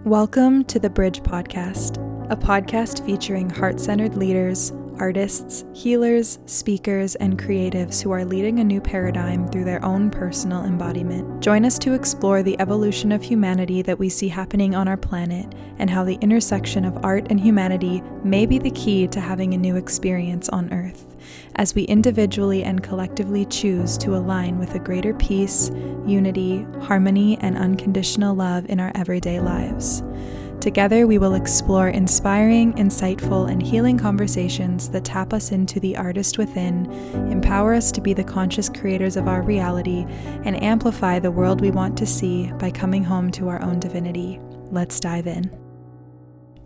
Welcome to the Bridge Podcast, a podcast featuring heart-centered leaders, artists, healers, speakers, and creatives who are leading a new paradigm through their own personal embodiment. Join us to explore the evolution of humanity that we see happening on our planet and how the intersection of art and humanity may be the key to having a new experience on Earth, as we individually and collectively choose to align with a greater peace, unity, harmony, and unconditional love in our everyday lives. Together, we will explore inspiring, insightful, and healing conversations that tap us into the artist within, empower us to be the conscious creators of our reality, and amplify the world we want to see by coming home to our own divinity. Let's dive in.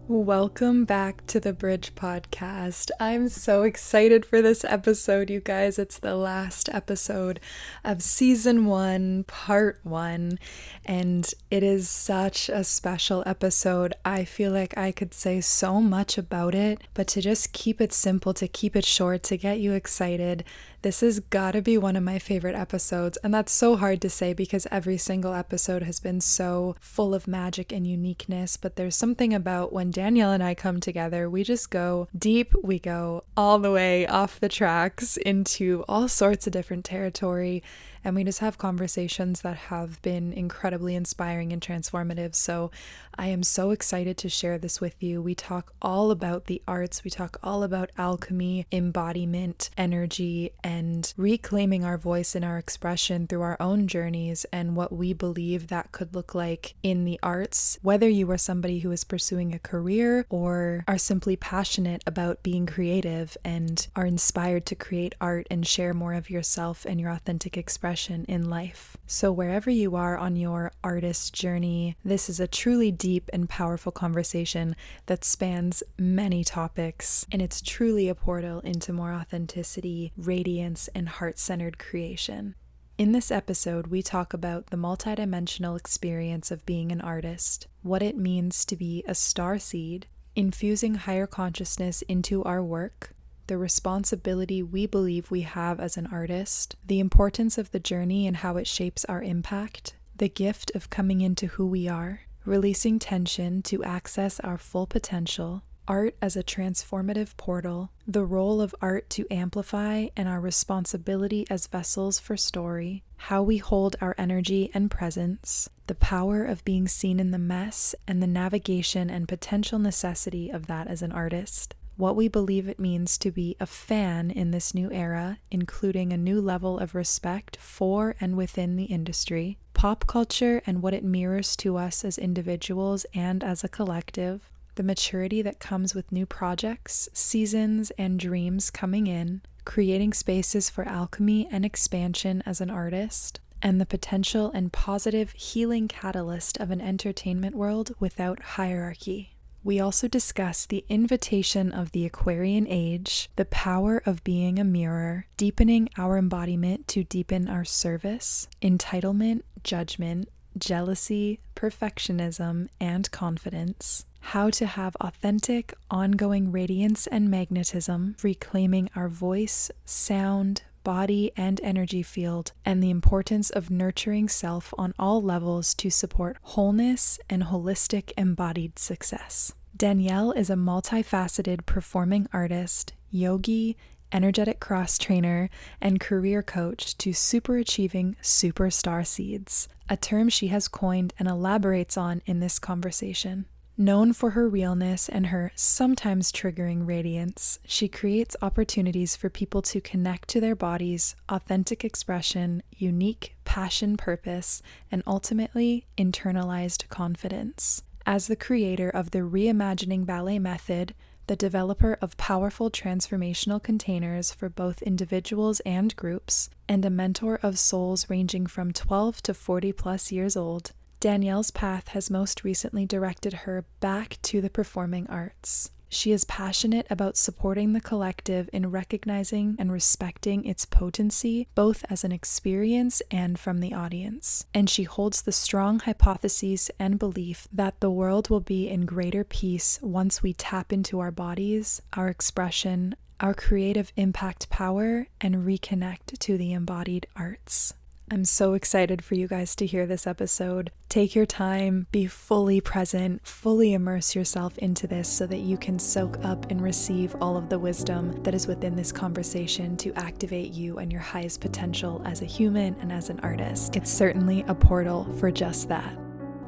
Welcome back to the Bridge Podcast. I'm so excited for this episode, you guys. It's the last episode of Season 1, Part 1, and it is such a special episode. I feel like I could say so much about it, but to just keep it simple, to keep it short, to get you excited, this has gotta be one of my favorite episodes, and that's so hard to say because every single episode has been so full of magic and uniqueness, but there's something about when Danielle and I come together, we just go deep, we go all the way off the tracks into all sorts of different territory, and we just have conversations that have been incredibly inspiring and transformative. So I am so excited to share this with you. We talk all about the arts, we talk all about alchemy, embodiment, energy, and reclaiming our voice and our expression through our own journeys and what we believe that could look like in the arts, whether you are somebody who is pursuing a career or are simply passionate about being creative and are inspired to create art and share more of yourself and your authentic expression in life. So wherever you are on your artist journey, this is a truly deep and powerful conversation that spans many topics, and it's truly a portal into more authenticity, radiance, and heart-centered creation. In this episode, we talk about the multidimensional experience of being an artist, what it means to be a starseed, infusing higher consciousness into our work, the responsibility we believe we have as an artist, the importance of the journey and how it shapes our impact, the gift of coming into who we are, releasing tension to access our full potential, art as a transformative portal, the role of art to amplify and our responsibility as vessels for story, how we hold our energy and presence, the power of being seen in the mess and the navigation and potential necessity of that as an artist, what we believe it means to be a fan in this new era, including a new level of respect for and within the industry, pop culture and what it mirrors to us as individuals and as a collective, the maturity that comes with new projects, seasons, and dreams coming in, creating spaces for alchemy and expansion as an artist, and the potential and positive healing catalyst of an entertainment world without hierarchy. We also discuss the invitation of the Aquarian age, the power of being a mirror, deepening our embodiment to deepen our service, entitlement, judgment, jealousy, perfectionism, and confidence, how to have authentic, ongoing radiance and magnetism, reclaiming our voice, sound, body, and energy field, and the importance of nurturing self on all levels to support wholeness and holistic embodied success. Danielle is a multifaceted performing artist, yogi, energetic cross trainer, and career coach to superachieving superstarseeds, a term she has coined and elaborates on in this conversation. Known for her realness and her sometimes triggering radiance, she creates opportunities for people to connect to their bodies, authentic expression, unique passion, purpose, and ultimately internalized confidence. As the creator of the Reimagining Ballet Method, the developer of powerful transformational containers for both individuals and groups, and a mentor of souls ranging from 12 to 40 plus years old, Danielle's path has most recently directed her back to the performing arts. She is passionate about supporting the collective in recognizing and respecting its potency, both as an experience and from the audience. And she holds the strong hypotheses and belief that the world will be in greater peace once we tap into our bodies, our expression, our creative impact power, and reconnect to the embodied arts. I'm so excited for you guys to hear this episode. Take your time, be fully present, fully immerse yourself into this so that you can soak up and receive all of the wisdom that is within this conversation to activate you and your highest potential as a human and as an artist. It's certainly a portal for just that.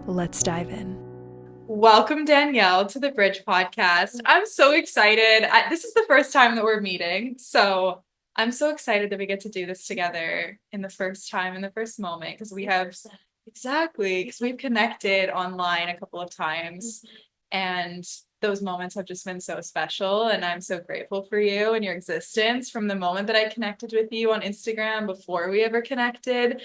Let's dive in. Welcome, Danielle, to the Bridge podcast. I'm so excited. This is the first time that we're meeting, so I'm so excited that we get to do this together in the first time, in the first moment, because we've connected online a couple of times, and those moments have just been so special, and I'm so grateful for you and your existence from the moment that I connected with you on Instagram before we ever connected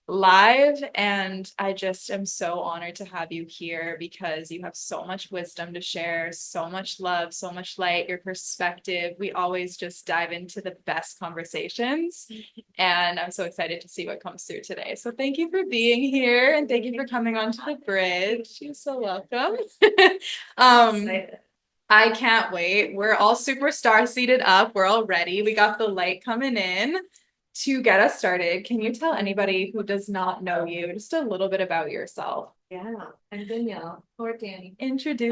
live. And I just am so honored to have you here because you have so much wisdom to share, so much love, so much light, your perspective. We always just dive into the best conversations, and I'm so excited to see what comes through today. So thank you for being here, and thank you for coming onto the bridge. You're so welcome. I can't wait. We're all super star-seeded up. We're all ready. We got the light coming in. To get us started, can you tell anybody who does not know you just a little bit about yourself? Yeah, I'm Danielle or Danny. Introducing.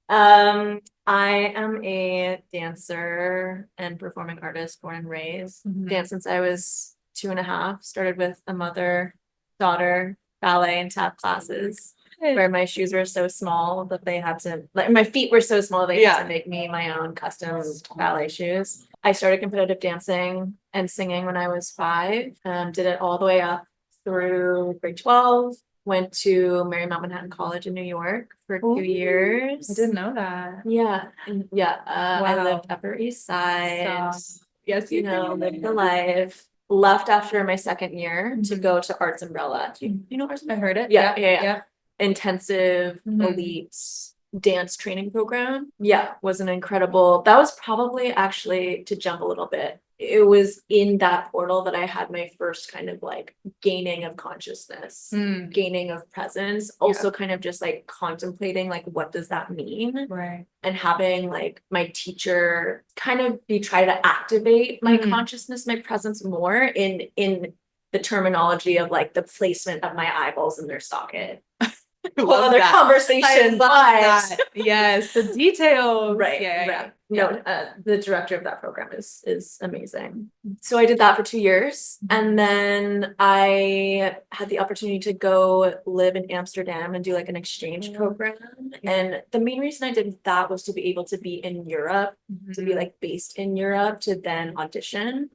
I am a dancer and performing artist, born and raised. Danced since I was 2.5. Started with a mother-daughter ballet and tap classes, where my shoes were so small that they had to, like, my feet were so small they had to make me my own custom ballet shoes. I started competitive dancing and singing when I was 5. Did it all the way up through grade 12. Went to Marymount Manhattan College in New York for 2 years. I didn't know that. Yeah. Wow. I lived Upper East Side. Yes, lived the life. Left after my second year to go to Arts Umbrella. Do you know Arts Umbrella? I heard it. Yeah. Intensive elite dance training program. Yeah, was an incredible. That was probably, actually, to jump a little bit, it was in that portal that I had my first kind of like gaining of consciousness, gaining of presence, also kind of just like contemplating like what does that mean, right? And having like my teacher kind of try to activate my consciousness, my presence more in the terminology of like the placement of my eyeballs in their socket. Whole other conversation, but yes, the details. Right. The director of that program is amazing. So I did that for 2 years, and then I had the opportunity to go live in Amsterdam and do like an exchange program. And the main reason I did that was to be able to be in Europe, to be like based in Europe, to then audition.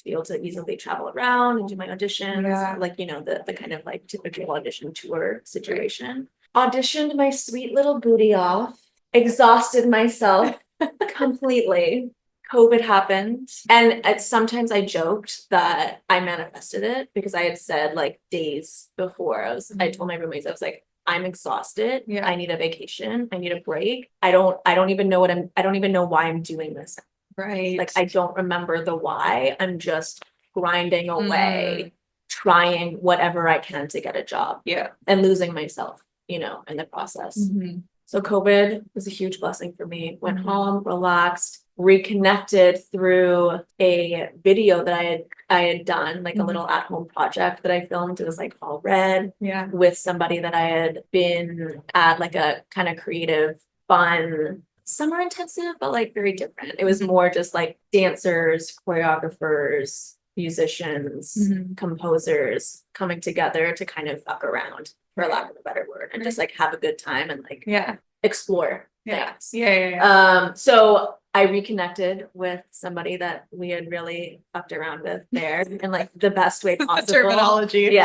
Be able to easily travel around and do my auditions, like, the kind of like typical audition tour situation. Auditioned my sweet little booty off, exhausted myself completely. COVID happened, and sometimes I joked that I manifested it because I had said like days before, I told my roommates, I was like, I'm exhausted. I need a vacation. I need a break. I don't even know why I'm doing this. Right. Like, I don't remember the why. I'm just grinding away, trying whatever I can to get a job. And losing myself, in the process. So COVID was a huge blessing for me. Went home, relaxed, reconnected through a video that I had done, like a little at-home project that I filmed. It was like all red with somebody that I had been at, like a kind of creative, fun summer intensive, but like very different. It was more just like dancers, choreographers, musicians, composers coming together to kind of fuck around, for lack of a better word, and just like have a good time and like explore things. So I reconnected with somebody that we had really fucked around with there in like the best way possible. Terminology.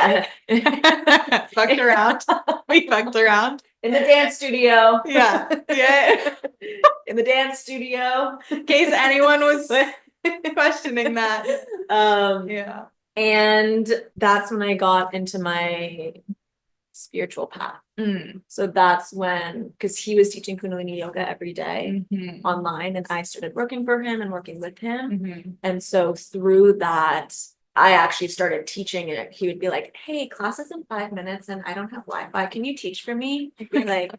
Fucked around. We fucked around. In the dance studio. In the dance studio, in case anyone was questioning that. And that's when I got into my spiritual path. So that's when, because he was teaching Kundalini yoga every day online, and I started working for him and working with him. And so through that, I actually started teaching it. He would be like, hey, class is in 5 minutes and I don't have Wi-Fi. Can you teach for me? I'd be like,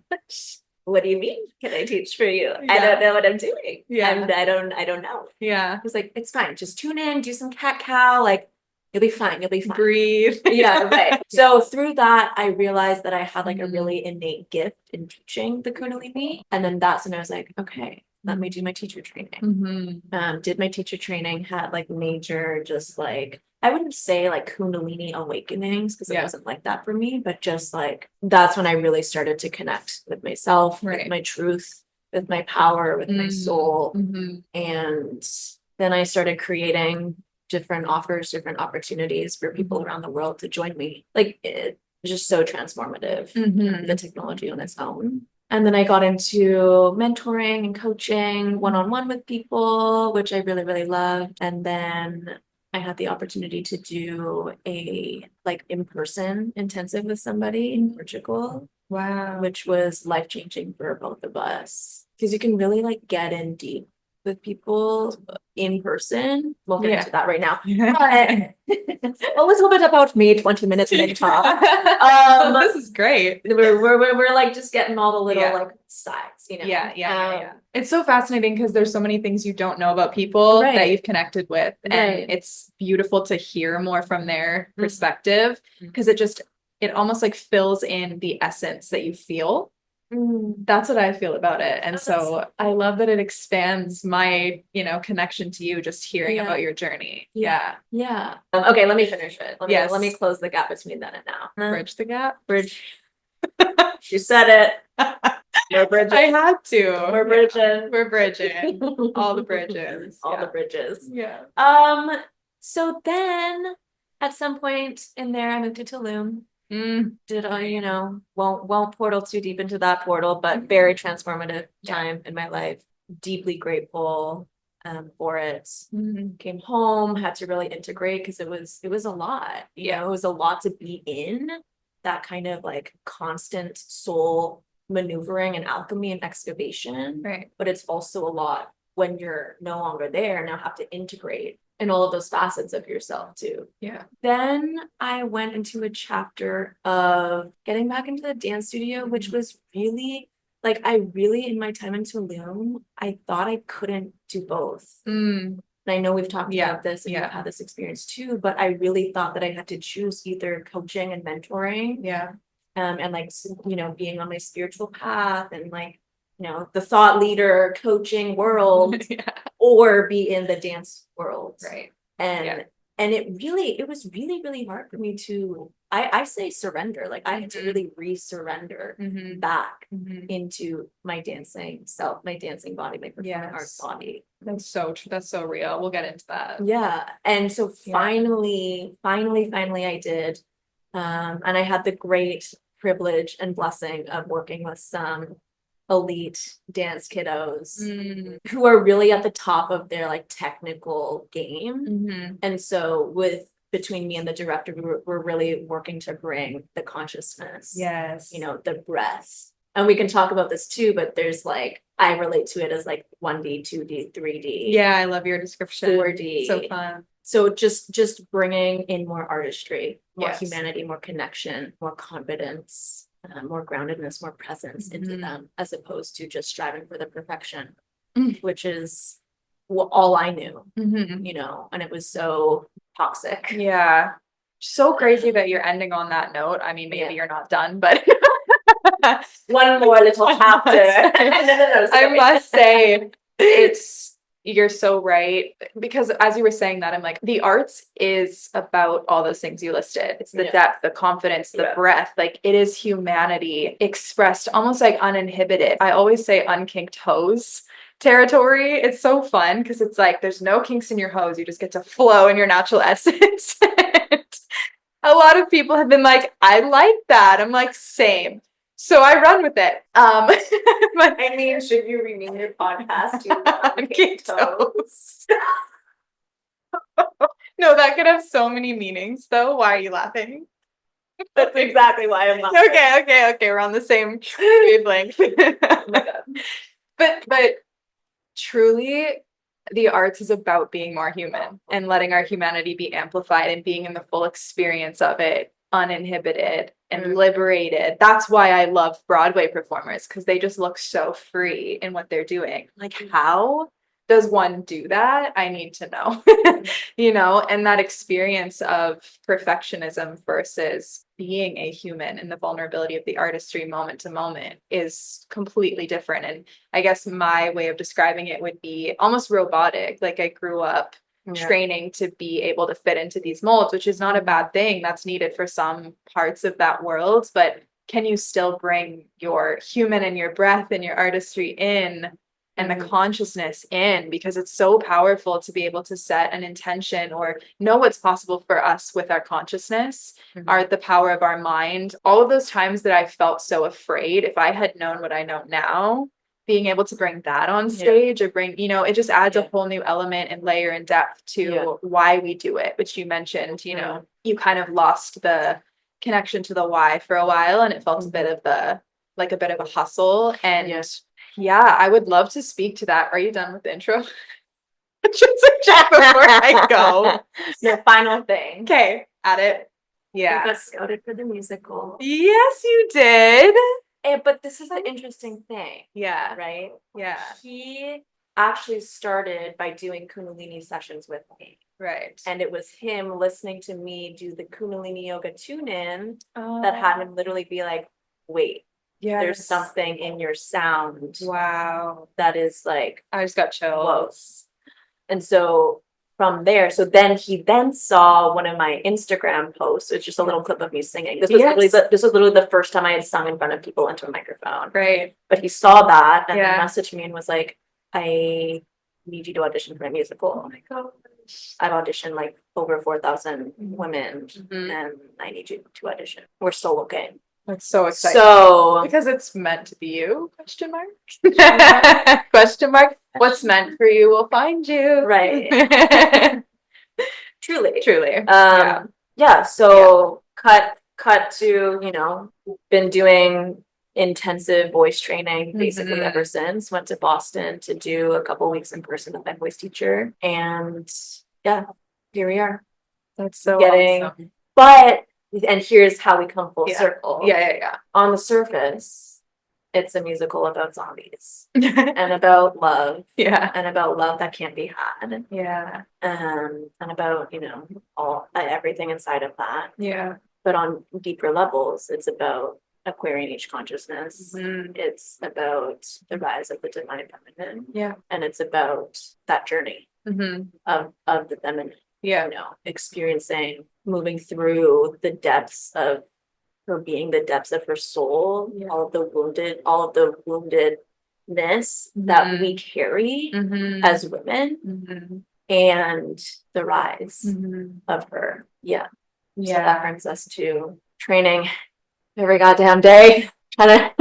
what do you mean? Can I teach for you? Yeah. I don't know what I'm doing. Yeah. And I don't know. Yeah. He's like, it's fine. Just tune in, do some cat cow. Like, you'll be fine. You'll be fine. Breathe. Yeah, right. So through that, I realized that I had like a really innate gift in teaching the Kundalini. And then that's when I was like, okay, let me do my teacher training. Did my teacher training, had like major, just like, I wouldn't say like Kundalini awakenings because it wasn't like that for me, but just like, that's when I really started to connect with myself, with my truth, with my power, with my soul. And then I started creating different offers, different opportunities for people around the world to join me. Like, it's just so transformative, the technology on its own. And then I got into mentoring and coaching one-on-one with people, which I really, really loved. And then I had the opportunity to do a like in-person intensive with somebody in Portugal. Wow. Which was life-changing for both of us. Because you can really like get in deep with people in person. We'll get into that right now. But a little bit about me, 20 minutes in talk. This is great. We're like just getting all the little like sides, you know. Yeah. It's so fascinating because there's so many things you don't know about people that you've connected with. And it's beautiful to hear more from their perspective because it almost like fills in the essence that you feel. That's what I feel about it. And so I love that it expands my, connection to you, just hearing about your journey. Yeah. Okay, let me finish it. Let me close the gap between then and now. Bridge the gap. Bridge. You said it. We're bridging. I had to. We're bridging. We're bridging. All the bridges. All the bridges. Yeah. So then at some point in there, I moved to Tulum. Did I, won't portal too deep into that portal, but very transformative time in my life. Deeply grateful for it. Came home, had to really integrate because it was a lot. It was a lot to be in that kind of like constant soul maneuvering and alchemy and excavation. Right. But it's also a lot when you're no longer there and now have to integrate in all of those facets of yourself too. Yeah. Then I went into a chapter of getting back into the dance studio, which was really like, in my time in Tulum, I thought I couldn't do both. And I know we've talked about this and you've had this experience too, but I really thought that I had to choose either coaching and mentoring. And like, being on my spiritual path and like, the thought leader coaching world or be in the dance world. Right. And it was really, really hard for me to, I say surrender. Like I had to really re-surrender back into my dancing self, my dancing body, my performing arts body. That's so real. We'll get into that. Yeah. And so finally I did. And I had the great privilege and blessing of working with some elite dance kiddos who are really at the top of their like technical game. And so between me and the director, we're really working to bring the consciousness, the breath. And we can talk about this too, but there's like, I relate to it as like 1D, 2D, 3D. Yeah, I love your description. 4D. So fun. So just bringing in more artistry, more humanity, more connection, more confidence, more groundedness, more presence into them, as opposed to just striving for the perfection, which is all I knew, and it was so toxic. Yeah. So crazy that you're ending on that note. I mean, maybe you're not done, but one more little chapter. No, I must say you're so right, because as you were saying that, I'm like, the arts is about all those things you listed. It's the depth, the confidence, the breath. Like it is humanity expressed almost like uninhibited. I always say unkinked hose territory. It's so fun because it's like there's no kinks in your hose. You just get to flow in your natural essence. A lot of people have been like, I like that. I'm like, same. So I run with it. But I mean, should you rename your podcast to Unkinked Toes? No, that could have so many meanings though. Why are you laughing? That's exactly why I'm laughing. Okay. We're on the same wavelength. Oh my God. But truly, the arts is about being more human and letting our humanity be amplified and being in the full experience of it uninhibited and liberated. That's why I love Broadway performers, because they just look so free in what they're doing. Like, how does one do that? I need to know, you know, and that experience of perfectionism versus being a human and the vulnerability of the artistry moment to moment is completely different. And I guess my way of describing it would be almost robotic. Like, I grew up training to be able to fit into these molds, which is not a bad thing. That's needed for some parts of that world, but can you still bring your human and your breath and your artistry in, and the consciousness in? Because it's so powerful to be able to set an intention or know what's possible for us with our consciousness, the power of our mind. All of those times that I felt so afraid, if I had known what I know now, being able to bring that on stage or bring, you know, it just adds a whole new element and layer and depth to why we do it, which you mentioned, you know, you kind of lost the connection to the why for a while, and it felt a bit of a bit of a hustle. And I would love to speak to that. Are you done with the intro? Just a chat before I go. The final thing. Okay, at it. Yeah. We got scouted for the musical. Yes, you did. But this is an interesting thing. Yeah. Right? Yeah. He actually started by doing Kundalini sessions with me. Right. And it was him listening to me do the Kundalini yoga tune-in that had him literally be like, wait, there's something in your sound. Wow. That is like, I just got chills. Close. And so from there, he saw one of my Instagram posts. It's just a little clip of me singing. This was literally the first time I had sung in front of people into a microphone. Right. But he saw that and then messaged me and was like, I need you to audition for a musical. Oh my gosh. I've auditioned like over 4,000 women and I need you to audition. We're still looking. That's so exciting. So because it's meant to be you? Question mark. Question mark. What's meant for you will find you. Right. Truly. So cut to, you know, been doing intensive voice training basically ever since. Went to Boston to do a couple weeks in person with my voice teacher, and here we are. That's so awesome. And here's how we come full circle. Yeah. On the surface, it's a musical about zombies and about love. Yeah. And about love that can't be had. Yeah. And about, you know, everything inside of that. Yeah. But on deeper levels, it's about acquiring each consciousness. It's about the rise of the divine feminine. Yeah. And it's about that journey of the feminine. Yeah. You know, experiencing, moving through the depths of her being, the depths of her soul, all of the woundedness that we carry as women, and the rise of her. Yeah. So that brings us to training every goddamn day, trying to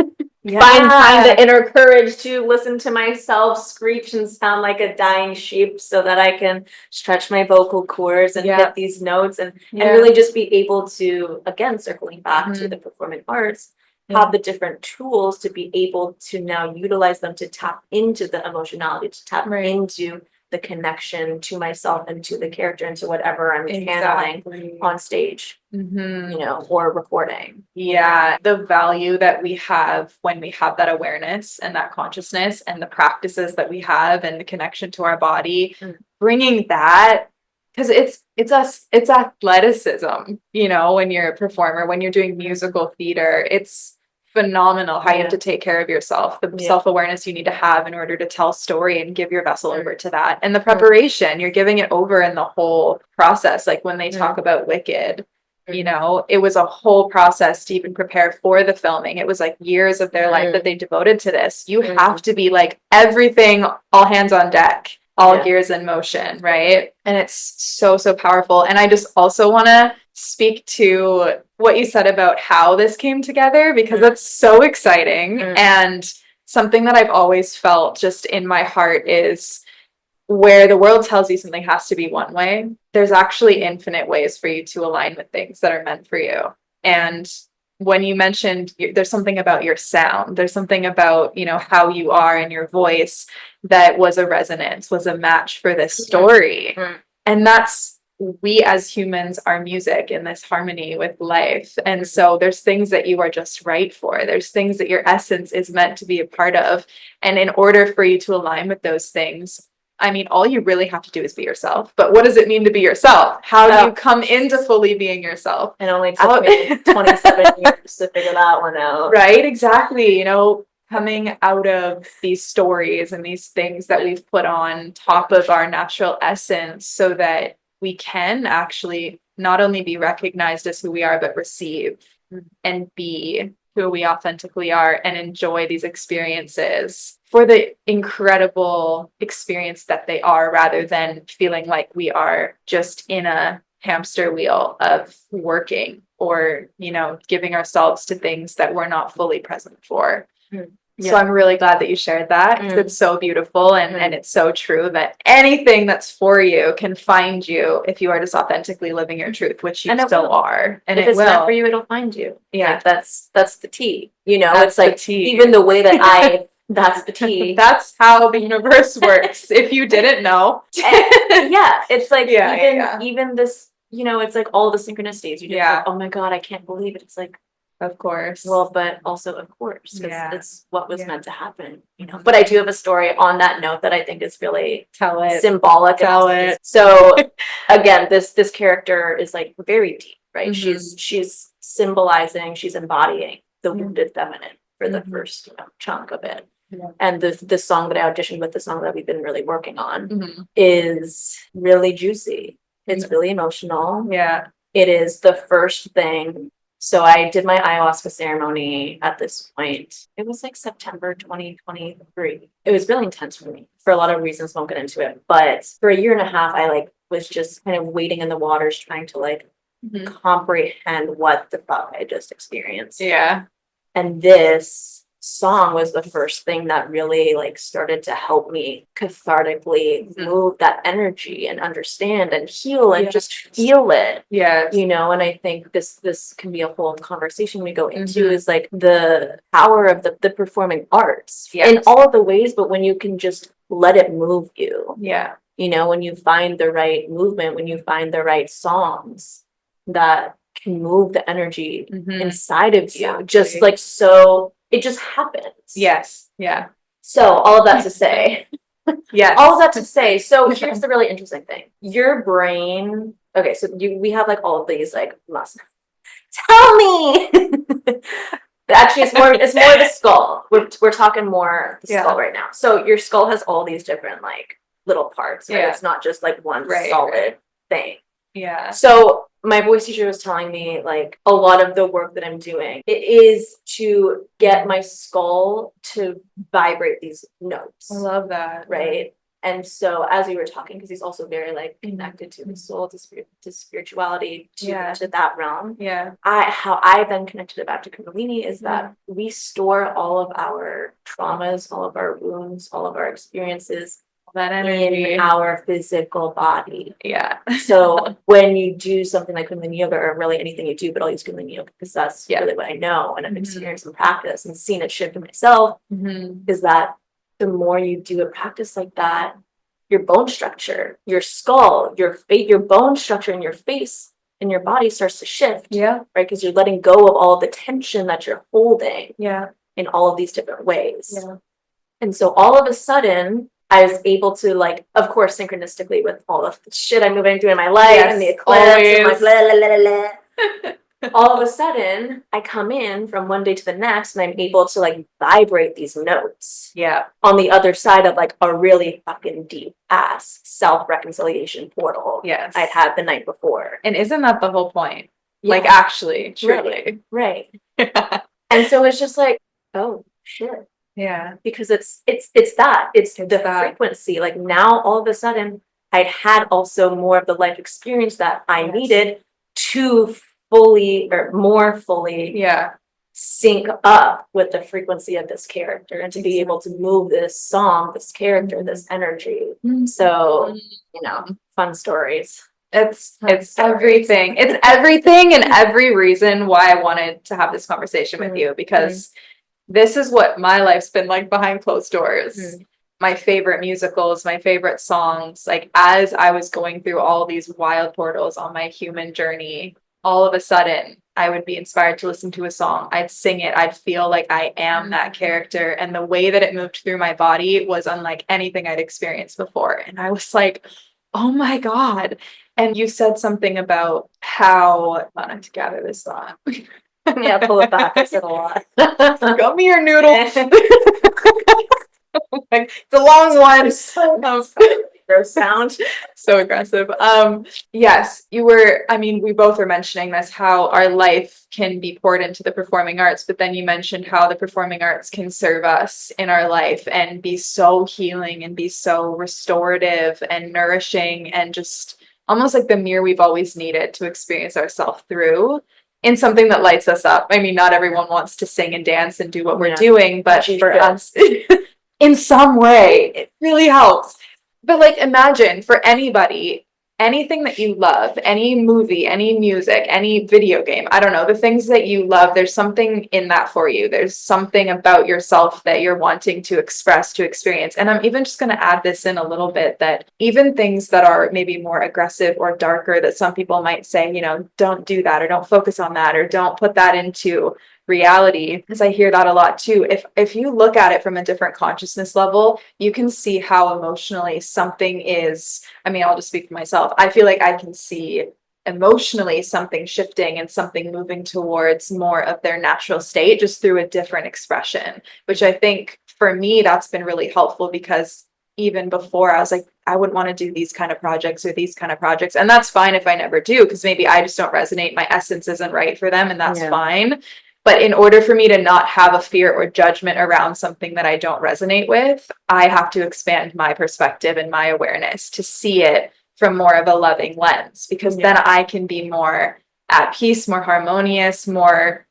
find the inner courage to listen to myself screech and sound like a dying sheep so that I can stretch my vocal cords and hit these notes and really just be able to, again, circling back to the performing arts, have the different tools to be able to now utilize them to tap into the emotionality, to tap into the connection to myself and to the character and to whatever I'm channeling on stage, you know, or recording. Yeah. The value that we have when we have that awareness and that consciousness and the practices that we have and the connection to our body, bringing that, because it's athleticism, you know, when you're a performer, when you're doing musical theater, it's phenomenal how you have to take care of yourself, the self-awareness you need to have in order to tell story and give your vessel over to that, and the preparation you're giving it over in the whole process. Like when they talk about Wicked, you know, it was a whole process to even prepare for the filming. It was like years of their life that they devoted to this. You have to be like everything, all hands on deck, all gears in motion, right? And it's so powerful. And I just also want to speak to what you said about how this came together, because that's so exciting. And something that I've always felt just in my heart is, where the world tells you something has to be one way, there's actually infinite ways for you to align with things that are meant for you. And when you mentioned there's something about your sound, there's something about, you know, how you are and your voice that was a resonance, was a match for this story. And that's we as humans are music in this harmony with life. And so there's things that you are just right for. There's things that your essence is meant to be a part of. And in order for you to align with those things, I mean, all you really have to do is be yourself. But what does it mean to be yourself? How do you come into fully being yourself? It only took me 27 years to figure that one out. Right, exactly. You know, coming out of these stories and these things that we've put on top of our natural essence so that we can actually not only be recognized as who we are, but receive and be who we authentically are and enjoy these experiences for the incredible experience that they are, rather than feeling like we are just in a hamster wheel of working or, you know, giving ourselves to things that we're not fully present for. So I'm really glad that you shared that, because it's so beautiful and it's so true that anything that's for you can find you if you are just authentically living your truth, which you still are. And if it's meant for you, it'll find you. Yeah. Like, that's the tea. You know, That's it's like the tea. even the way that that's the tea. That's how the universe works. If you didn't know. Yeah, it's like even this, you know, it's like all the synchronicities. You just like, oh my God, I can't believe it. It's like, of course. Well, but also of course, because it's what was meant to happen, you know. But I do have a story on that note that I think is really symbolic. Tell it. So again, this character is like very deep, right? She's symbolizing, she's embodying the wounded feminine for the first chunk of it. And the song that I auditioned with, the song that we've been really working on, is really juicy. It's really emotional. Yeah. It is the first thing. So I did my ayahuasca ceremony at this point. It was like September 2023. It was really intense for me for a lot of reasons. Won't get into it. But for a year and a half, I like was just kind of wading in the waters, trying to like comprehend what the fuck I just experienced. Yeah. And this song was the first thing that really like started to help me cathartically move that energy and understand and heal and just feel it. Yeah. You know, and I think this can be a whole conversation we go into is like the power of the performing arts in all of the ways, but when you can just let it move you. Yeah. You know, when you find the right movement, when you find the right songs that can move the energy inside of you, just like so it just happens. Yes. Yeah. So all of that to say, all of that to say. So here's the really interesting thing. Your brain. Okay, so we have like all of these like muscles. Tell me. Actually, it's more the skull. We're talking more the skull right now. So your skull has all these different like little parts. Right? It's not just like one solid thing. Yeah. So my voice teacher was telling me like a lot of the work that I'm doing, it is to get my skull to vibrate these notes. I love that. Right. And so as we were talking, because he's also very like connected to the soul, to spirituality, to that realm. Yeah. How I then connected it back to Kundalini is that we store all of our traumas, all of our wounds, all of our experiences that energy in our physical body. Yeah. So when you do something like Kundalini yoga, or really anything you do, but I'll use Kundalini yoga because that's really what I know and I've experienced and practiced and seen it shift in myself, is that the more you do a practice like that, your bone structure, your skull, your bone structure in your face and your body starts to shift. Yeah. Right. Because you're letting go of all of the tension that you're holding. Yeah. In all of these different ways. Yeah. And so all of a sudden, I was able to, like, of course, synchronistically with all of the shit I'm moving through in my life and the eclipse and my blah, blah, blah, blah. All of a sudden, I come in from one day to the next and I'm able to, like, vibrate these notes. Yeah. On the other side of, like, a really fucking deep ass self-reconciliation portal. Yes. I'd had the night before. And isn't that the whole point? Yeah. Like, actually, truly. Right. And so it's just like, oh, shit. Yeah, because it's the frequency. Like now, all of a sudden, I'd had also more of the life experience that I needed to more fully sync up with the frequency of this character and to be able to move this song, this character, this energy. So, you know, fun stories. It's everything. It's everything and every reason why I wanted to have this conversation with you, because this is what my life's been like behind closed doors. my favorite musicals, my favorite songs, like as I was going through all these wild portals on my human journey, all of a sudden I would be inspired to listen to a song. I'd sing it. I'd feel like I am that character. And the way that it moved through my body was unlike anything I'd experienced before. And I was like, oh my God. And you said something about how, I wanted to gather this thought. Yeah, pull it back. I said a lot. Got me your noodle. It's a long one. Gross sound. So aggressive. Yes, we both were mentioning this, how our life can be poured into the performing arts, but then you mentioned how the performing arts can serve us in our life and be so healing and be so restorative and nourishing and just almost like the mirror we've always needed to experience ourselves through in something that lights us up. I mean, not everyone wants to sing and dance and do what we're doing, but for us, in some way, it really helps. But like, imagine for anybody, anything that you love, any movie, any music, any video game, I don't know, the things that you love, there's something in that for you. There's something about yourself that you're wanting to express, to experience. And I'm even just going to add this in a little bit, that even things that are maybe more aggressive or darker, that some people might say, don't do that, or don't focus on that, or don't put that into reality, because I hear that a lot too. If you look at it from a different consciousness level, you can see how emotionally something is. I mean, I'll just speak for myself. I feel like I can see emotionally something shifting and something moving towards more of their natural state just through a different expression, which I think for me, that's been really helpful, because even before I was like, I wouldn't want to do these kind of projects or these kind of projects. And that's fine if I never do, because maybe I just don't resonate. My essence isn't right for them, and that's fine. But in order for me to not have a fear or judgment around something that I don't resonate with, I have to expand my perspective and my awareness to see it from more of a loving lens, because then I can be more at peace, more harmonious, more,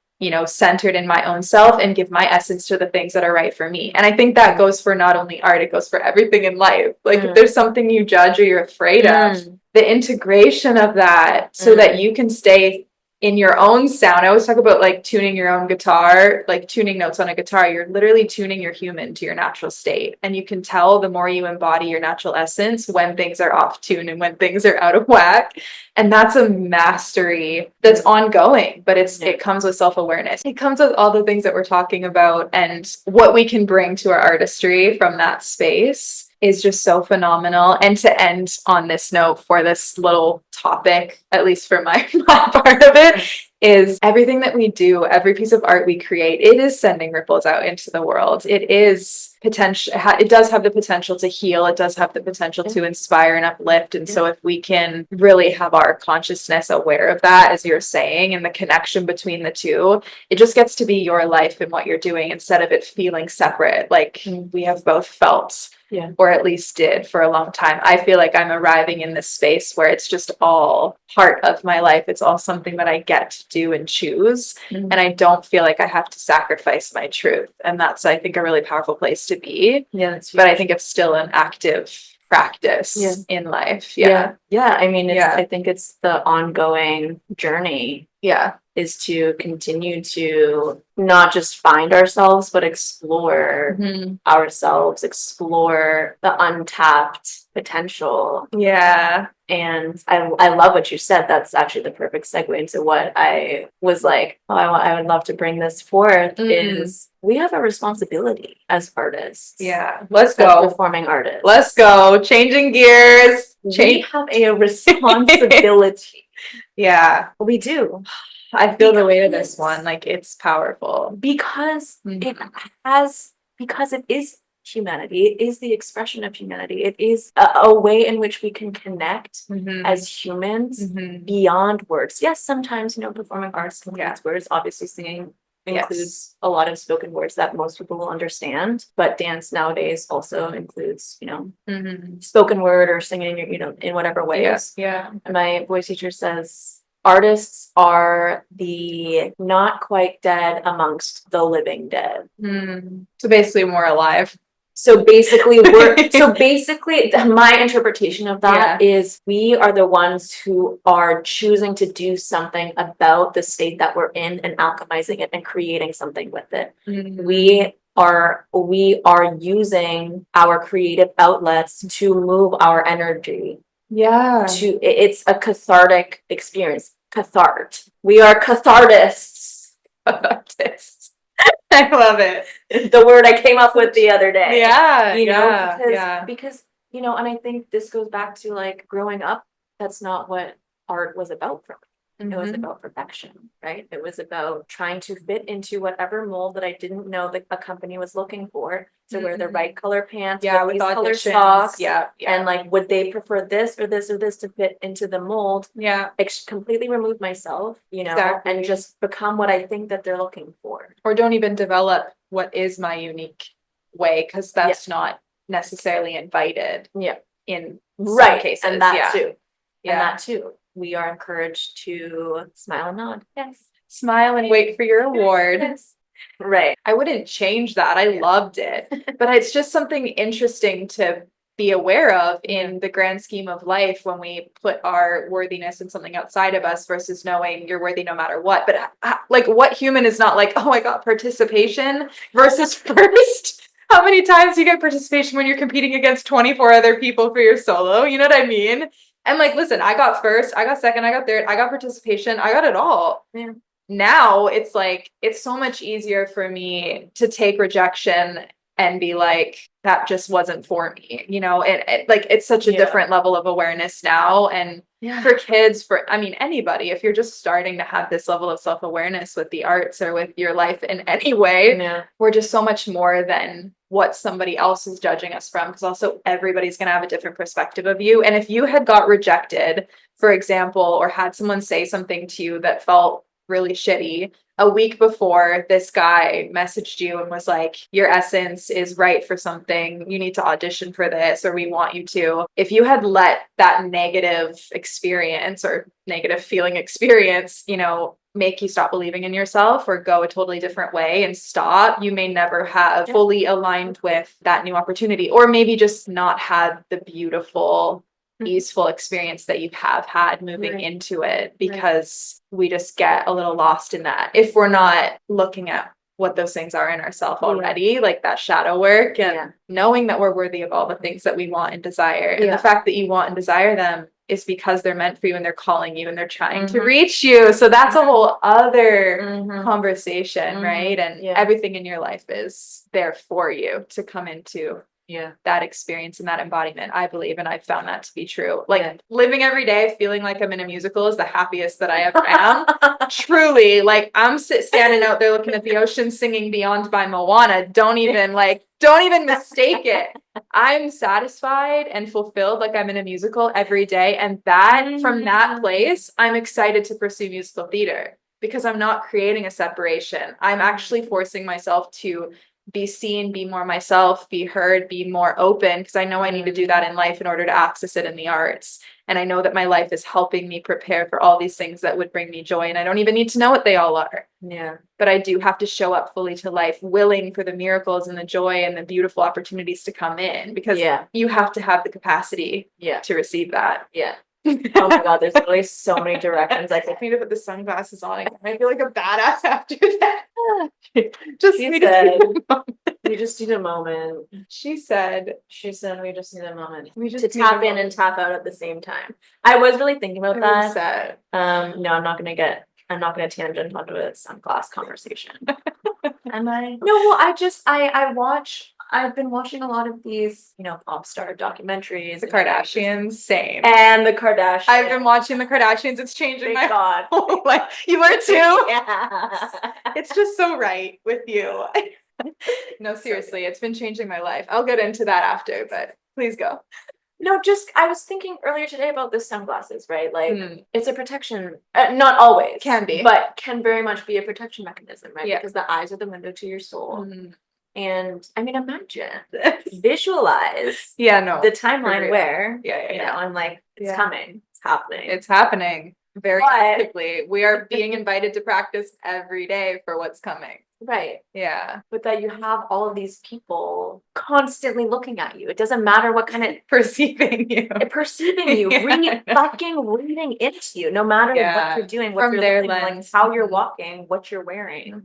centered in my own self, and give my essence to the things that are right for me. And I think that goes for not only art, it goes for everything in life. Like if there's something you judge or you're afraid of, the integration of that so that you can stay in your own sound. I always talk about like tuning your own guitar, like tuning notes on a guitar. You're literally tuning your human to your natural state. And you can tell the more you embody your natural essence when things are off tune and when things are out of whack. And that's a mastery that's ongoing, but it comes with self-awareness. It comes with all the things that we're talking about, and what we can bring to our artistry from that space is just so phenomenal. And to end on this note for this little topic, at least for my part of it, is everything that we do, every piece of art we create, it is sending ripples out into the world. It is potential. It does have the potential to heal. It does have the potential to inspire and uplift. And so if we can really have our consciousness aware of that, as you're saying, and the connection between the two, it just gets to be your life and what you're doing instead of it feeling separate. Like we have both felt. Yeah. Or at least did for a long time. I feel like I'm arriving in this space where it's just all part of my life. It's all something that I get to do and choose. And I don't feel like I have to sacrifice my truth. And that's, I think, a really powerful place to be. Yeah, that's huge. But I think it's still an active practice in life. Yeah. I mean, I think it's the ongoing journey. Yeah. Is to continue to not just find ourselves, but explore ourselves, explore the untapped potential. Yeah. And I love what you said. That's actually the perfect segue into what I was like, I would love to bring this forth is we have a responsibility as artists. Yeah. Let's go. Performing artists. Let's go. Changing gears. We have a responsibility. Yeah. We do. I feel the weight of this one. Like, it's powerful. Because it is humanity. It is the expression of humanity. It is a way in which we can connect as humans beyond words. Yes, sometimes, performing arts includes words. Obviously, singing includes a lot of spoken words that most people will understand. But dance nowadays also includes, spoken word or singing, in whatever ways. Yeah. And my voice teacher says, artists are the not quite dead amongst the living dead. So basically more alive. So basically my interpretation of that is we are the ones who are choosing to do something about the state that we're in and alchemizing it and creating something with it. We we are using our creative outlets to move our energy. Yeah. It's a cathartic experience. We are cathartists. Artists. I love it. The word I came up with the other day. Yeah. You know, yeah, because, you know, and I think this goes back to like growing up, that's not what art was about for me. It was about perfection, right? It was about trying to fit into whatever mold that I didn't know that a company was looking for, to wear the right color pants, with these color socks. And like, would they prefer this or this or this to fit into the mold? Yeah. Completely remove myself, you know, and just become what I think that they're looking for. Or don't even develop what is my unique way, because that's not necessarily invited. In some cases. And that too. And that too. We are encouraged to smile and nod. Yes. Smile and wait for your award. Yes. Right. I wouldn't change that. I loved it. But it's just something interesting to be aware of in the grand scheme of life when we put our worthiness in something outside of us versus knowing you're worthy no matter what. But like, what human is not like, oh, I got participation versus first? How many times you get participation when you're competing against 24 other people for your solo? You know what I mean? And like, listen, I got first, I got second, I got third, I got participation, I got it all. Yeah. Now it's like, it's so much easier for me to take rejection and be like, that just wasn't for me, you know, like, it's such a different level of awareness now. And for kids, I mean, anybody, if you're just starting to have this level of self-awareness with the arts or with your life in any way, we're just so much more than what somebody else is judging us from. Because also everybody's going to have a different perspective of you. And if you had got rejected, for example, or had someone say something to you that felt really shitty, a week before this guy messaged you and was like, your essence is right for something, you need to audition for this, or we want you to. If you had let that negative experience or negative feeling experience, you know, make you stop believing in yourself or go a totally different way and stop, you may never have fully aligned with that new opportunity, or maybe just not had the beautiful, easeful experience that you have had moving into it, because we just get a little lost in that if we're not looking at what those things are in ourselves already, like that shadow work and knowing that we're worthy of all the things that we want and desire. And the fact that you want and desire them is because they're meant for you and they're calling you and they're trying to reach you. So that's a whole other conversation, right? And everything in your life is there for you to come into that experience and that embodiment, I believe. And I've found that to be true. Like living every day feeling like I'm in a musical is the happiest that I ever am. Truly, like I'm standing out there looking at the ocean singing Beyond by Moana. Don't even mistake it. I'm satisfied and fulfilled like I'm in a musical every day. And that from that place, I'm excited to pursue musical theater, because I'm not creating a separation. I'm actually forcing myself to be seen, be more myself, be heard, be more open, because I know I need to do that in life in order to access it in the arts. And I know that my life is helping me prepare for all these things that would bring me joy. And I don't even need to know what they all are. But I do have to show up fully to life, willing for the miracles and the joy and the beautiful opportunities to come in, because you have to have the capacity to receive that. Oh my God, there's really so many directions. I need to put the sunglasses on again. I feel like a badass after that. We just need a moment. She said we just need a moment. We just to tap in and tap out at the same time. I was really thinking about that. No, I'm not gonna tangent onto a sunglass conversation. Am I? No, well, I've been watching a lot of these, you know, pop star documentaries. The Kardashians, same. And the Kardashians. I've been watching the Kardashians. It's changing my whole life. You were too? Yeah. It's just so right with you. No, seriously, it's been changing my life. I'll get into that after, but please go. No, I was thinking earlier today about the sunglasses, right? Like, it's a protection, not always. Can be. But can very much be a protection mechanism, right? Because the eyes are the window to your soul. And I mean, imagine, visualize the timeline where, you know, I'm like, it's coming, it's happening. It's happening very quickly. We are being invited to practice every day for what's coming. Right. Yeah. But that you have all of these people constantly looking at you. It doesn't matter what kind of perceiving you, fucking reading into you, no matter what you're doing, what you're living, like how you're walking, what you're wearing.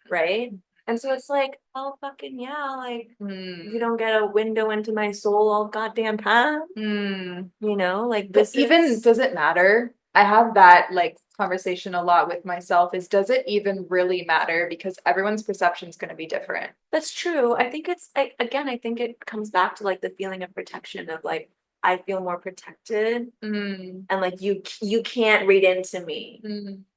Right. And so it's like, oh fucking yeah, like you don't get a window into my soul all goddamn time. You know, like But even does it matter? I have that like conversation a lot with myself is does it even really matter? Because everyone's perception is going to be different. That's true. I think it's again, I think it comes back to like the feeling of protection of like I feel more protected and like you can't read into me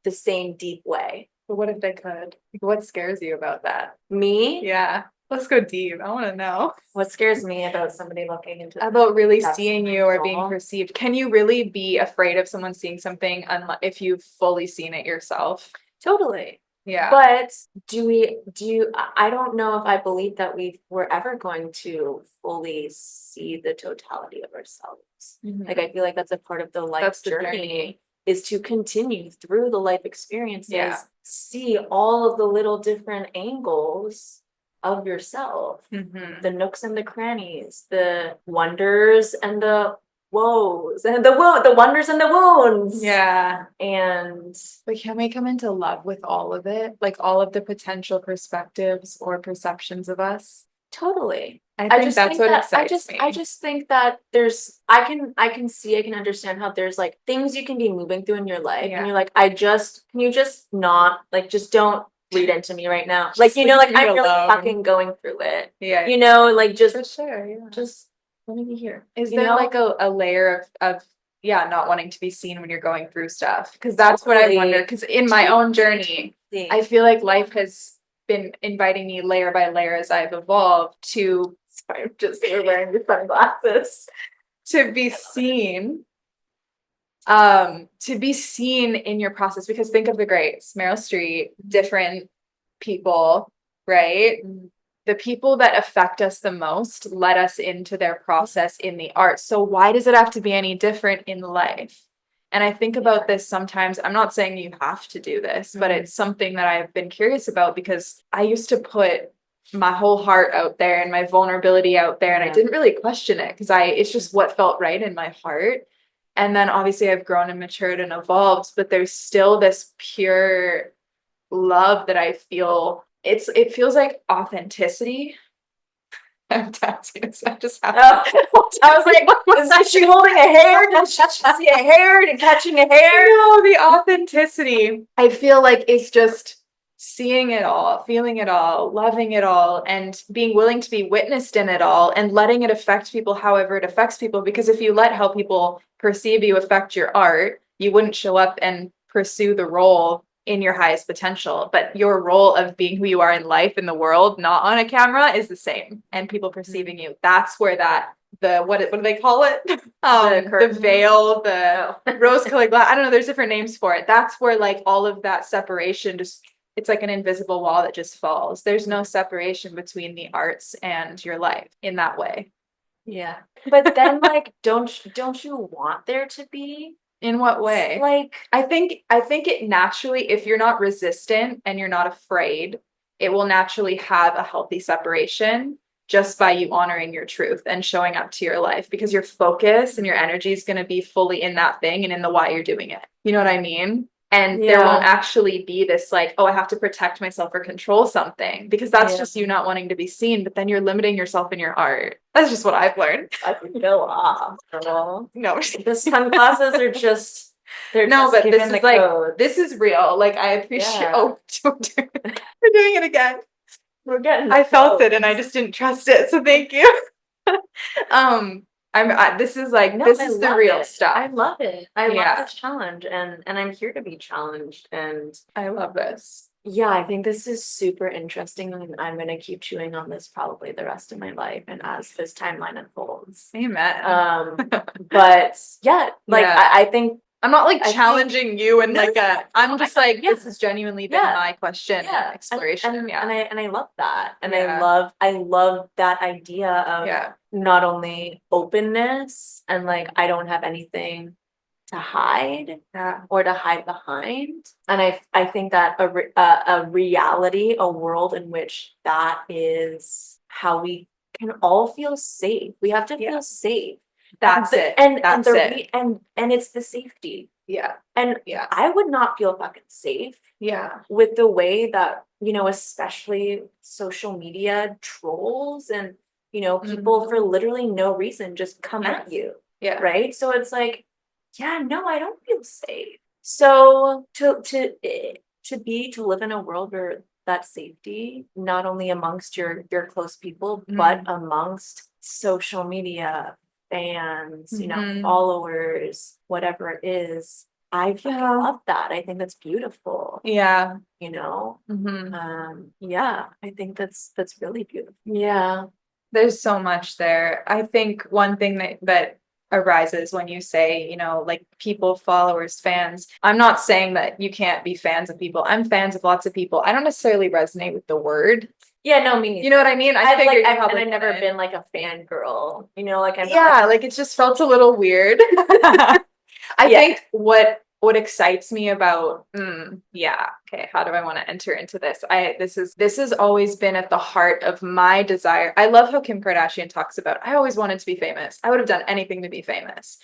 the same deep way. But what if they could? What scares you about that? Me? Yeah. Let's go deep. I want to know. What scares me about somebody looking into about really seeing you or being perceived. Can you really be afraid of someone seeing something if you've fully seen it yourself? Totally. Yeah. But I don't know if I believe that we're ever going to fully see the totality of ourselves. Like I feel like that's a part of the life journey is to continue through the life experiences, see all of the little different angles of yourself, the nooks and the crannies, the wonders and the woes and the wonders and the wounds. Yeah. And but can we come into love with all of it? Like all of the potential perspectives or perceptions of us? Totally. I think that's what excites me. I just think that I can understand how there's like things you can be moving through in your life and you're like, can you just not like just don't read into me right now. Like, you know, like I'm really fucking going through it. Yeah. You know, like just for sure. Yeah. Just let me be here. Is there like a layer of not wanting to be seen when you're going through stuff? Because that's what I wonder. Because in my own journey, I feel like life has been inviting me layer by layer as I've evolved to. Sorry, I'm just wearing your sunglasses to be seen. To be seen in your process, because think of the greats, Meryl Streep, different people, right? The people that affect us the most let us into their process in the art. So why does it have to be any different in life? And I think about this sometimes. I'm not saying you have to do this, but it's something that I've been curious about because I used to put my whole heart out there and my vulnerability out there, and I didn't really question it because it's just what felt right in my heart. And then obviously I've grown and matured and evolved, but there's still this pure love that I feel. It feels like authenticity. I'm tattooed, so I just have I was like, is she holding a hair? Did she see a hair and catching a hair? No, the authenticity. I feel like it's just seeing it all, feeling it all, loving it all, and being willing to be witnessed in it all and letting it affect people however it affects people. Because if you let how people perceive you affect your art, you wouldn't show up and pursue the role in your highest potential. But your role of being who you are in life, in the world, not on a camera, is the same. And people perceiving you, that's where what do they call it? The veil, the rose-colored glass. I don't know. There's different names for it. That's where like all of that separation it's like an invisible wall that just falls. There's no separation between the arts and your life in that way. Yeah. But then like, don't you want there to be? In what way? Like, I think it naturally, if you're not resistant and you're not afraid, it will naturally have a healthy separation just by you honoring your truth and showing up to your life, because your focus and your energy is going to be fully in that thing and in the why you're doing it. You know what I mean? And there won't actually be this like, oh, I have to protect myself or control something, because that's just you not wanting to be seen, but then you're limiting yourself in your art. That's just what I've learned. I can go off. No, the sunglasses are just, but this is like code. This is real. Like I appreciate we're doing it again. We're getting I felt it and I just didn't trust it. So thank you. This is the real stuff. I love it. I love this challenge, and I'm here to be challenged, and I love this. Yeah, I think this is super interesting, and I'm going to keep chewing on this probably the rest of my life and as this timeline unfolds. Amen. But yeah, I think I'm not like challenging you and I'm just like, this has genuinely been my question and exploration. And I love that. And I love that idea of not only openness and like, I don't have anything to hide or to hide behind. And I think that a reality, a world in which that is how we can all feel safe. We have to feel safe. That's it. And it's the safety. Yeah. And I would not feel fucking safe with the way that, you know, especially social media trolls and, you know, people for literally no reason just come at you. Yeah. Right. So it's like, yeah, no, I don't feel safe. So to live in a world where that safety, not only amongst your close people, but amongst social media, fans, you know, followers, whatever it is. I fucking love that. I think that's beautiful. Yeah. You know? Yeah, I think that's really beautiful. Yeah. There's so much there. I think one thing that arises when you say, you know, like people, followers, fans. I'm not saying that you can't be fans of people. I'm fans of lots of people. I don't necessarily resonate with the word. Yeah, no, me neither. You know what I mean? I've never been like a fangirl, you know, like like it just felt a little weird. I think what excites me about how do I want to enter into this? This has always been at the heart of my desire. I love how Kim Kardashian talks about, I always wanted to be famous. I would have done anything to be famous.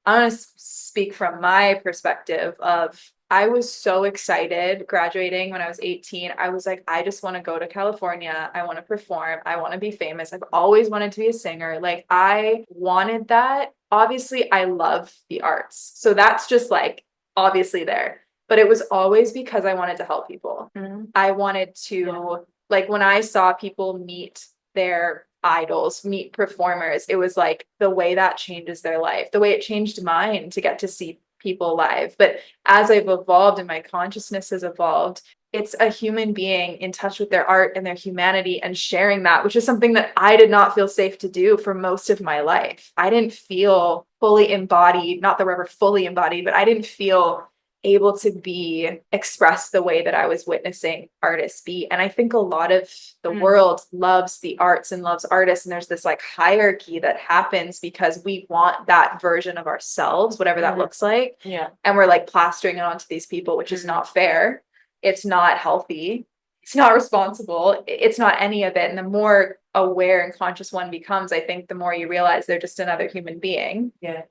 I want to speak from my perspective of, I was so excited graduating when I was 18. I was like, I just want to go to California. I want to perform. I want to be famous. I've always wanted to be a singer. Like, I wanted that. Obviously, I love the arts. So that's just like obviously there. But it was always because I wanted to help people. I wanted to, like, when I saw people meet their idols, meet performers, it was like the way that changes their life, the way it changed mine to get to see people live. But as I've evolved and my consciousness has evolved, it's a human being in touch with their art and their humanity and sharing that, which is something that I did not feel safe to do for most of my life. I didn't feel fully embodied, not that we're ever fully embodied, but I didn't feel able to be expressed the way that I was witnessing artists be. And I think a lot of the world loves the arts and loves artists. And there's this like hierarchy that happens because we want that version of ourselves, whatever that looks like. Yeah. And we're like plastering it onto these people, which is not fair. It's not healthy. It's not responsible. It's not any of it. And the more aware and conscious one becomes, I think the more you realize they're just another human being. Yeah.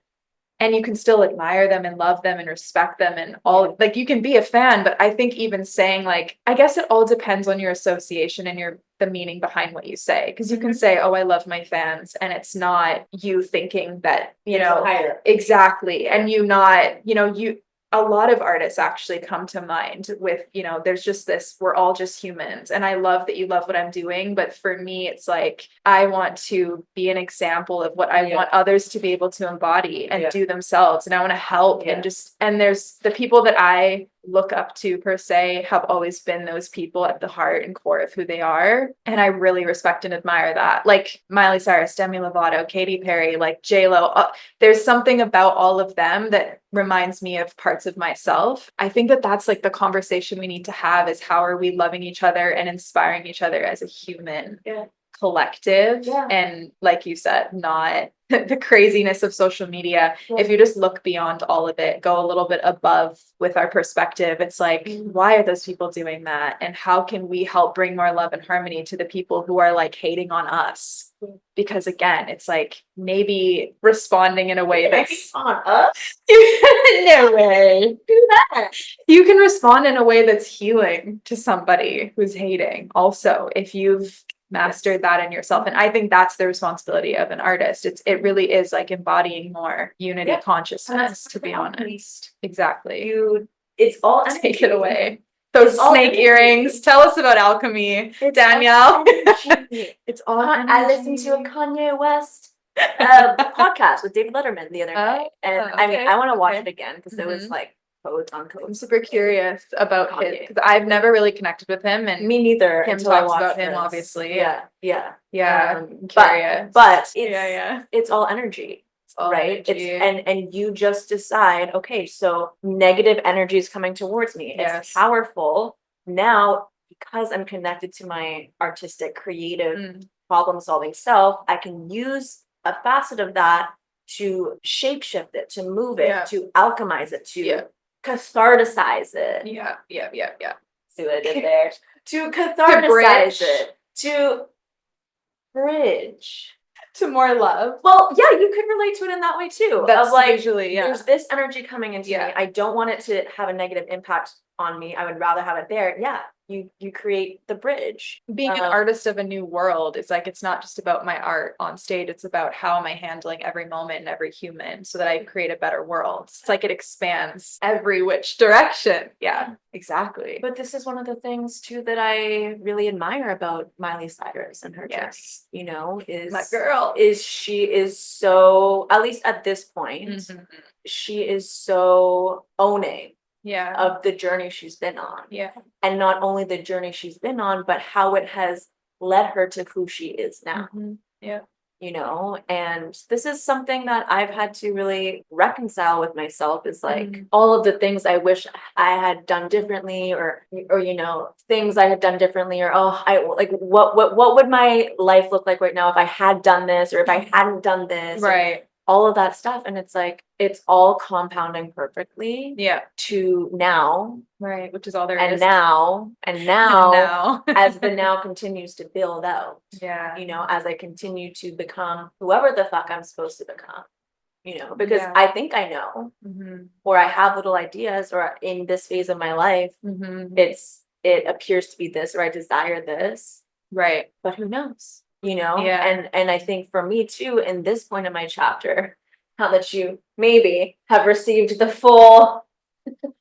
And you can still admire them and love them and respect them and all, like you can be a fan, but I think even saying like, I guess it all depends on your association and the meaning behind what you say. Cause you can say, oh, I love my fans. And it's not you thinking that, you know, exactly. And you not, you know, a lot of artists actually come to mind with, you know, there's just this, we're all just humans. And I love that you love what I'm doing. But for me, it's like, I want to be an example of what I want others to be able to embody and do themselves. And I want to help and there's the people that I look up to per se have always been those people at the heart and core of who they are. And I really respect and admire that. Like Miley Cyrus, Demi Lovato, Katy Perry, like J-Lo, there's something about all of them that reminds me of parts of myself. I think that that's like the conversation we need to have is how are we loving each other and inspiring each other as a human collective. And like you said, not the craziness of social media. If you just look beyond all of it, go a little bit above with our perspective, it's like, why are those people doing that? And how can we help bring more love and harmony to the people who are like hating on us? Because again, it's like maybe responding in a way that's on us. No way. Do that. You can respond in a way that's healing to somebody who's hating. Also, if you've mastered that in yourself. And I think that's the responsibility of an artist. It really is like embodying more unity consciousness, to be honest. Exactly. It's all take it away. Those snake earrings. Tell us about alchemy, Danielle. It's all I listened to a Kanye West podcast with David Letterman the other night. And I mean, I want to watch it again because it was like codes on codes. I'm super curious about his, because I've never really connected with him, and me neither. Kim talks about him, obviously. Yeah. I'm curious. But it's all energy. It's all energy. And you just decide, okay, so negative energy is coming towards me. It's powerful now because I'm connected to my artistic, creative, problem-solving self. I can use a facet of that to shapeshift it, to move it, to alchemize it, to catharticize it. Yeah. See what I did there? To catharticize it. To bridge. to more love. Well, yeah, you could relate to it in that way too. That's of like, usually, yeah. There's this energy coming into me. I don't want it to have a negative impact on me. I would rather have it there. Yeah, you create the bridge. Being an artist of a new world, it's like, it's not just about my art on stage. It's about how am I handling every moment and every human so that I create a better world. It's like it expands every which direction. Yeah, exactly. But this is one of the things too that I really admire about Miley Cyrus and her journey, you know, is my girl. Is she is so, at least at this point, she is so owning of the journey she's been on. Yeah. And not only the journey she's been on, but how it has led her to who she is now. Yeah. You know, and this is something that I've had to really reconcile with myself, is like all of the things I wish I had done differently, or you know, things I had done differently, or I like what would my life look like right now if I had done this, or if I hadn't done this, right? All of that stuff. And it's like, it's all compounding perfectly to now. Right. Which is all there and is. Now, now. as the now continues to build out. Yeah. You know, as I continue to become whoever the fuck I'm supposed to become. You know, because I think I know, or I have little ideas, or in this phase of my life, it appears to be this, or I desire this. Right. But who knows? You know, and I think for me too, in this point of my chapter, now that you maybe have received the full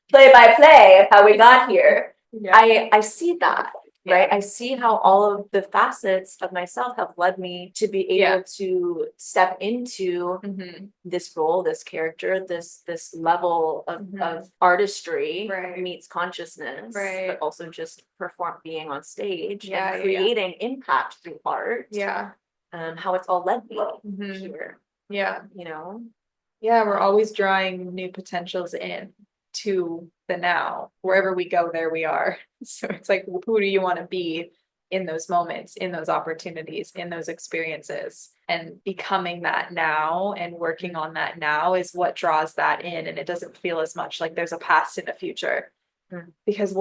play-by-play of how we got here, I see that, right? I see how all of the facets of myself have led me to be able to step into this role, this character, this level of artistry meets consciousness, but also just being on stage and creating impact through art. How it's all led me here. You know? Yeah, we're always drawing new potentials in to the now. Wherever we go, there we are. So it's like, who do you want to be in those moments, in those opportunities, in those experiences? And becoming that now and working on that now is what draws that in. And it doesn't feel as much like there's a past and a future. Because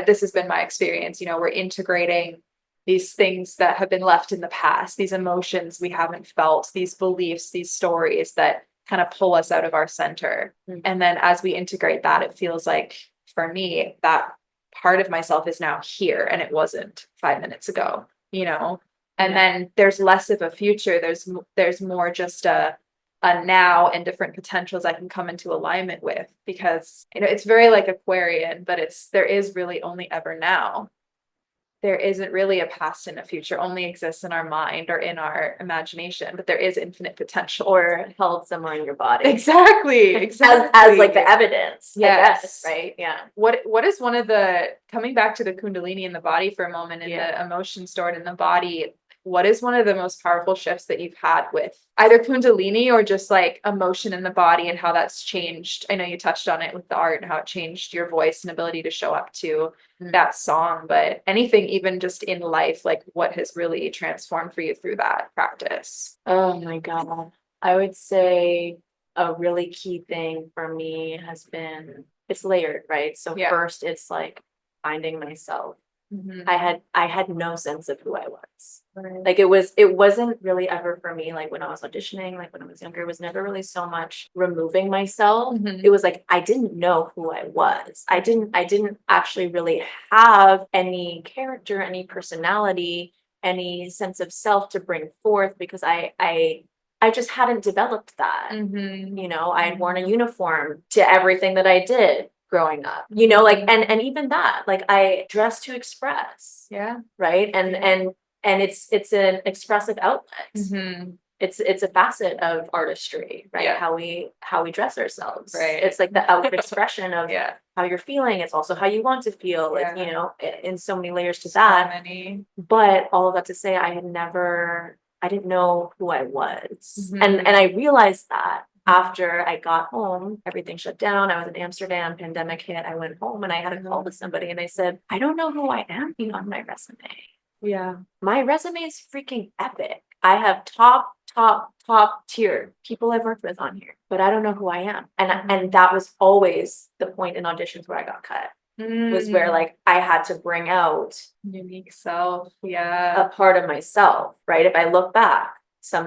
this has been my experience, you know, we're integrating these things that have been left in the past, these emotions we haven't felt, these beliefs, these stories that kind of pull us out of our center. And then as we integrate that, it feels like, for me, that part of myself is now here and it wasn't 5 minutes ago, you know? And then there's less of a future. There's more just a now and different potentials I can come into alignment with, because, you know, it's very like Aquarian, but there is really only ever now. There isn't really a past and a future, only exists in our mind or in our imagination, but there is infinite potential. Or held somewhere in your body. Exactly. As like the evidence. Yes. I guess, right. Yeah. What is one of the, coming back to the Kundalini in the body for a moment, and the emotion stored in the body, what is one of the most powerful shifts that you've had with either Kundalini or just like emotion in the body, and how that's changed? I know you touched on it with the art and how it changed your voice and ability to show up to that song, but anything, even just in life, like what has really transformed for you through that practice? Oh my God. I would say a really key thing for me has been, it's layered, right? So first it's like finding myself. I had no sense of who I was. Like it wasn't really ever for me, like when I was auditioning, like when I was younger, it was never really so much removing myself. It was like I didn't know who I was. I didn't actually really have any character, any personality, any sense of self to bring forth, because I just hadn't developed that. You know, I had worn a uniform to everything that I did growing up, you know, like, and even that, like I dress to express. Right. And it's an expressive outlet. It's a facet of artistry, right? How we dress ourselves. Right. It's like the outward expression of how you're feeling. It's also how you want to feel, like, you know, in so many layers to that. But all of that to say, I didn't know who I was. And I realized that after I got home, everything shut down. I was in Amsterdam, pandemic hit. I went home and I had a call with somebody and I said, I don't know who I am beyond my resume. My resume is freaking epic. I have top tier people I've worked with on here, but I don't know who I am. And that was always the point in auditions where I got cut. Was where like I had to bring out unique self, a part of myself, right? If I look back,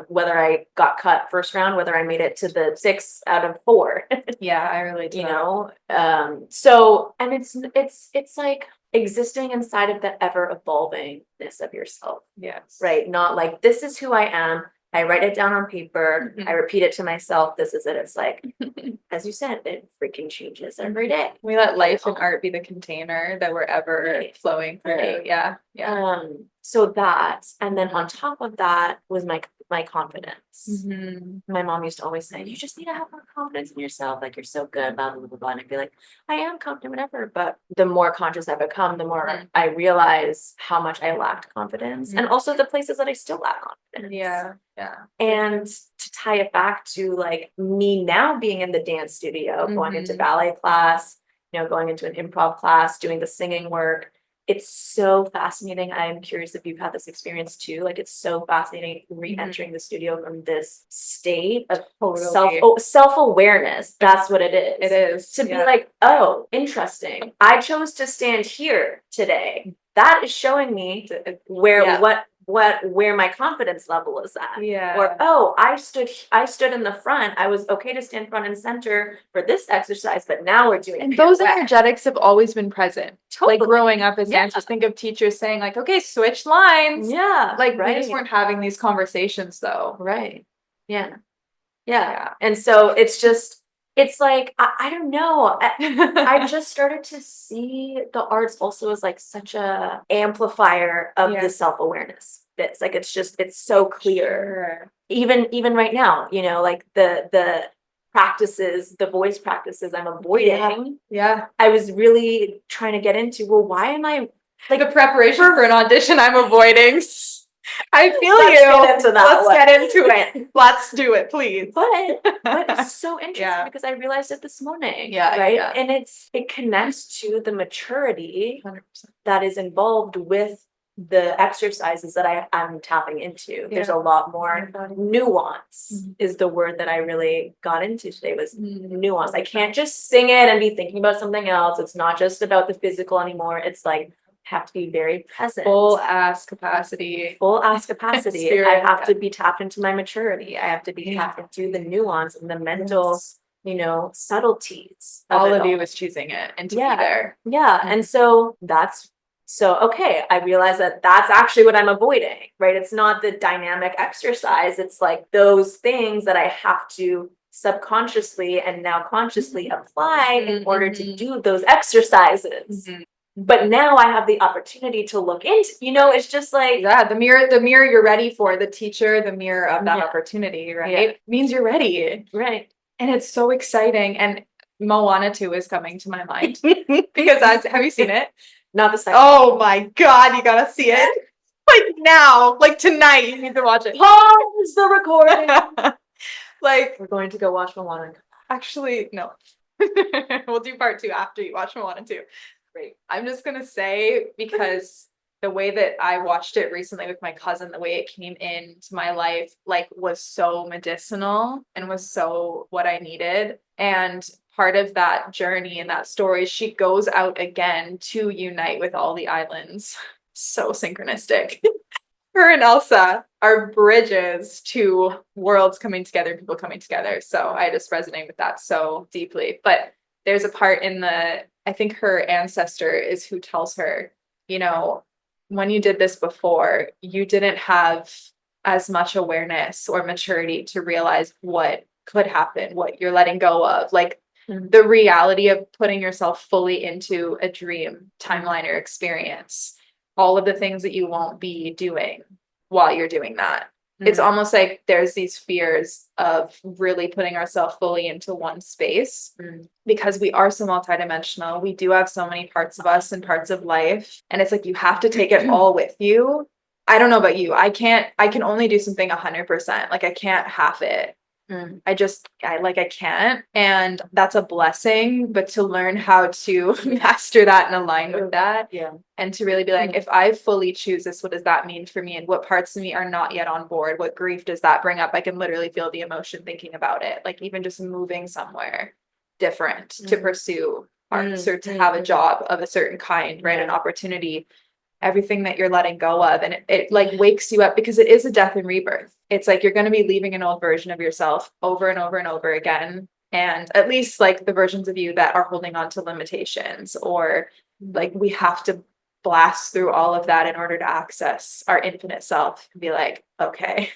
whether I got cut first round, whether I made it to the 6 out of 4. Yeah, I relate to You that. know? So, and it's like existing inside of the ever evolvingness of yourself, Yes. right? Not like, this is who I am. I write it down on paper. I repeat it to myself. This is it. It's like, as you said, it freaking changes every day. We let life and art be the container that we're ever flowing through. Right. Yeah. Yeah. So that, and then on top of that was my confidence. Mm-hmm. My mom used to always say, you just need to have more confidence in yourself. Like, you're so good, blah, blah, blah, blah. And I'd be like, I am confident, whatever. But the more conscious I become, the more I realize how much I lacked confidence, and also the places that I still lack confidence. Yeah. Yeah. And to tie it back to like me now being in the dance studio, going into ballet class, you know, going into an improv class, doing the singing work. It's so fascinating. I'm curious if you've had this experience too. Like, it's so fascinating re-entering the studio from this state of self-awareness. That's what it is. It is. To be like, oh, interesting. I chose to stand here today. That is showing me where where my confidence level is at. Yeah. Or, oh, I stood in the front. I was okay to stand front and center for this exercise, but now we're doing and those energetics have always been present. Totally. Like growing up as dancers, think of teachers saying like, okay, switch lines. Yeah. Like we just weren't having these conversations though. Right. Yeah. And so it's like, I don't know. I just started to see the arts also as like such a amplifier of the self-awareness bits. Like, it's so clear. Even right now, you know, like the practices, the voice practices I'm avoiding. Yeah. I was really trying to get into, well, why am I like the preparation for an audition I'm avoiding? I feel Let's get into that. Let's get into it. Let's do it, please. But it's so interesting because I realized it this morning. Yeah. Right. Yeah. And it connects to the maturity 100%. that is involved with the exercises that I'm tapping into. There's a lot more nuance is the word that I really got into today, was nuance. I can't just sing it and be thinking about something else. It's not just about the physical anymore. It's like, have to be very present. Full ass capacity. I have to be tapped into my maturity. I have to be tapped into the nuance and the mental, you know, subtleties. All of you is choosing it and to be there. Yeah. And so okay, I realize that that's actually what I'm avoiding, right? It's not the dynamic exercise. It's like those things that I have to subconsciously and now consciously apply in order to do those exercises. But now I have the opportunity to look into, you know, it's just like, the mirror you're ready for, the teacher, the mirror of that opportunity, right? Means you're ready. Right. And it's so exciting. And Moana 2 is coming to my mind because have you seen it? Not the second. Oh my God, you gotta see it. Like now, like tonight, you need to watch it. Pause the recording. Like, we're going to go watch Moana. Actually, no. We'll do part 2 after you watch Moana 2. Great. I'm just gonna say, because the way that I watched it recently with my cousin, the way it came into my life, like, was so medicinal and was so what I needed. And part of that journey and that story, she goes out again to unite with all the islands. So synchronistic. Her and Elsa are bridges to worlds coming together, people coming together. So I just resonate with that so deeply. But there's a part in I think her ancestor is who tells her, you know, when you did this before, you didn't have as much awareness or maturity to realize what could happen, what you're letting go of, like the reality of putting yourself fully into a dream timeline or experience, all of the things that you won't be doing while you're doing that. It's almost like there's these fears of really putting ourselves fully into one space because we are so multidimensional. We do have so many parts of us and parts of life. And it's like, you have to take it all with you. I don't know about you. I can only do something 100%. Like, I can't half it. I can't. And that's a blessing, but to learn how to master that and align with that. Yeah. And to really be like, if I fully choose this, what does that mean for me? And what parts of me are not yet on board? What grief does that bring up? I can literally feel the emotion thinking about it. Like, even just moving somewhere different to pursue arts or to have a job of a certain kind, right? An opportunity. everything that you're letting go of. And it like wakes you up, because it is a death and rebirth. It's like you're going to be leaving an old version of yourself over and over and over again. And at least like the versions of you that are holding on to limitations, or like we have to blast through all of that in order to access our infinite self and be like, okay,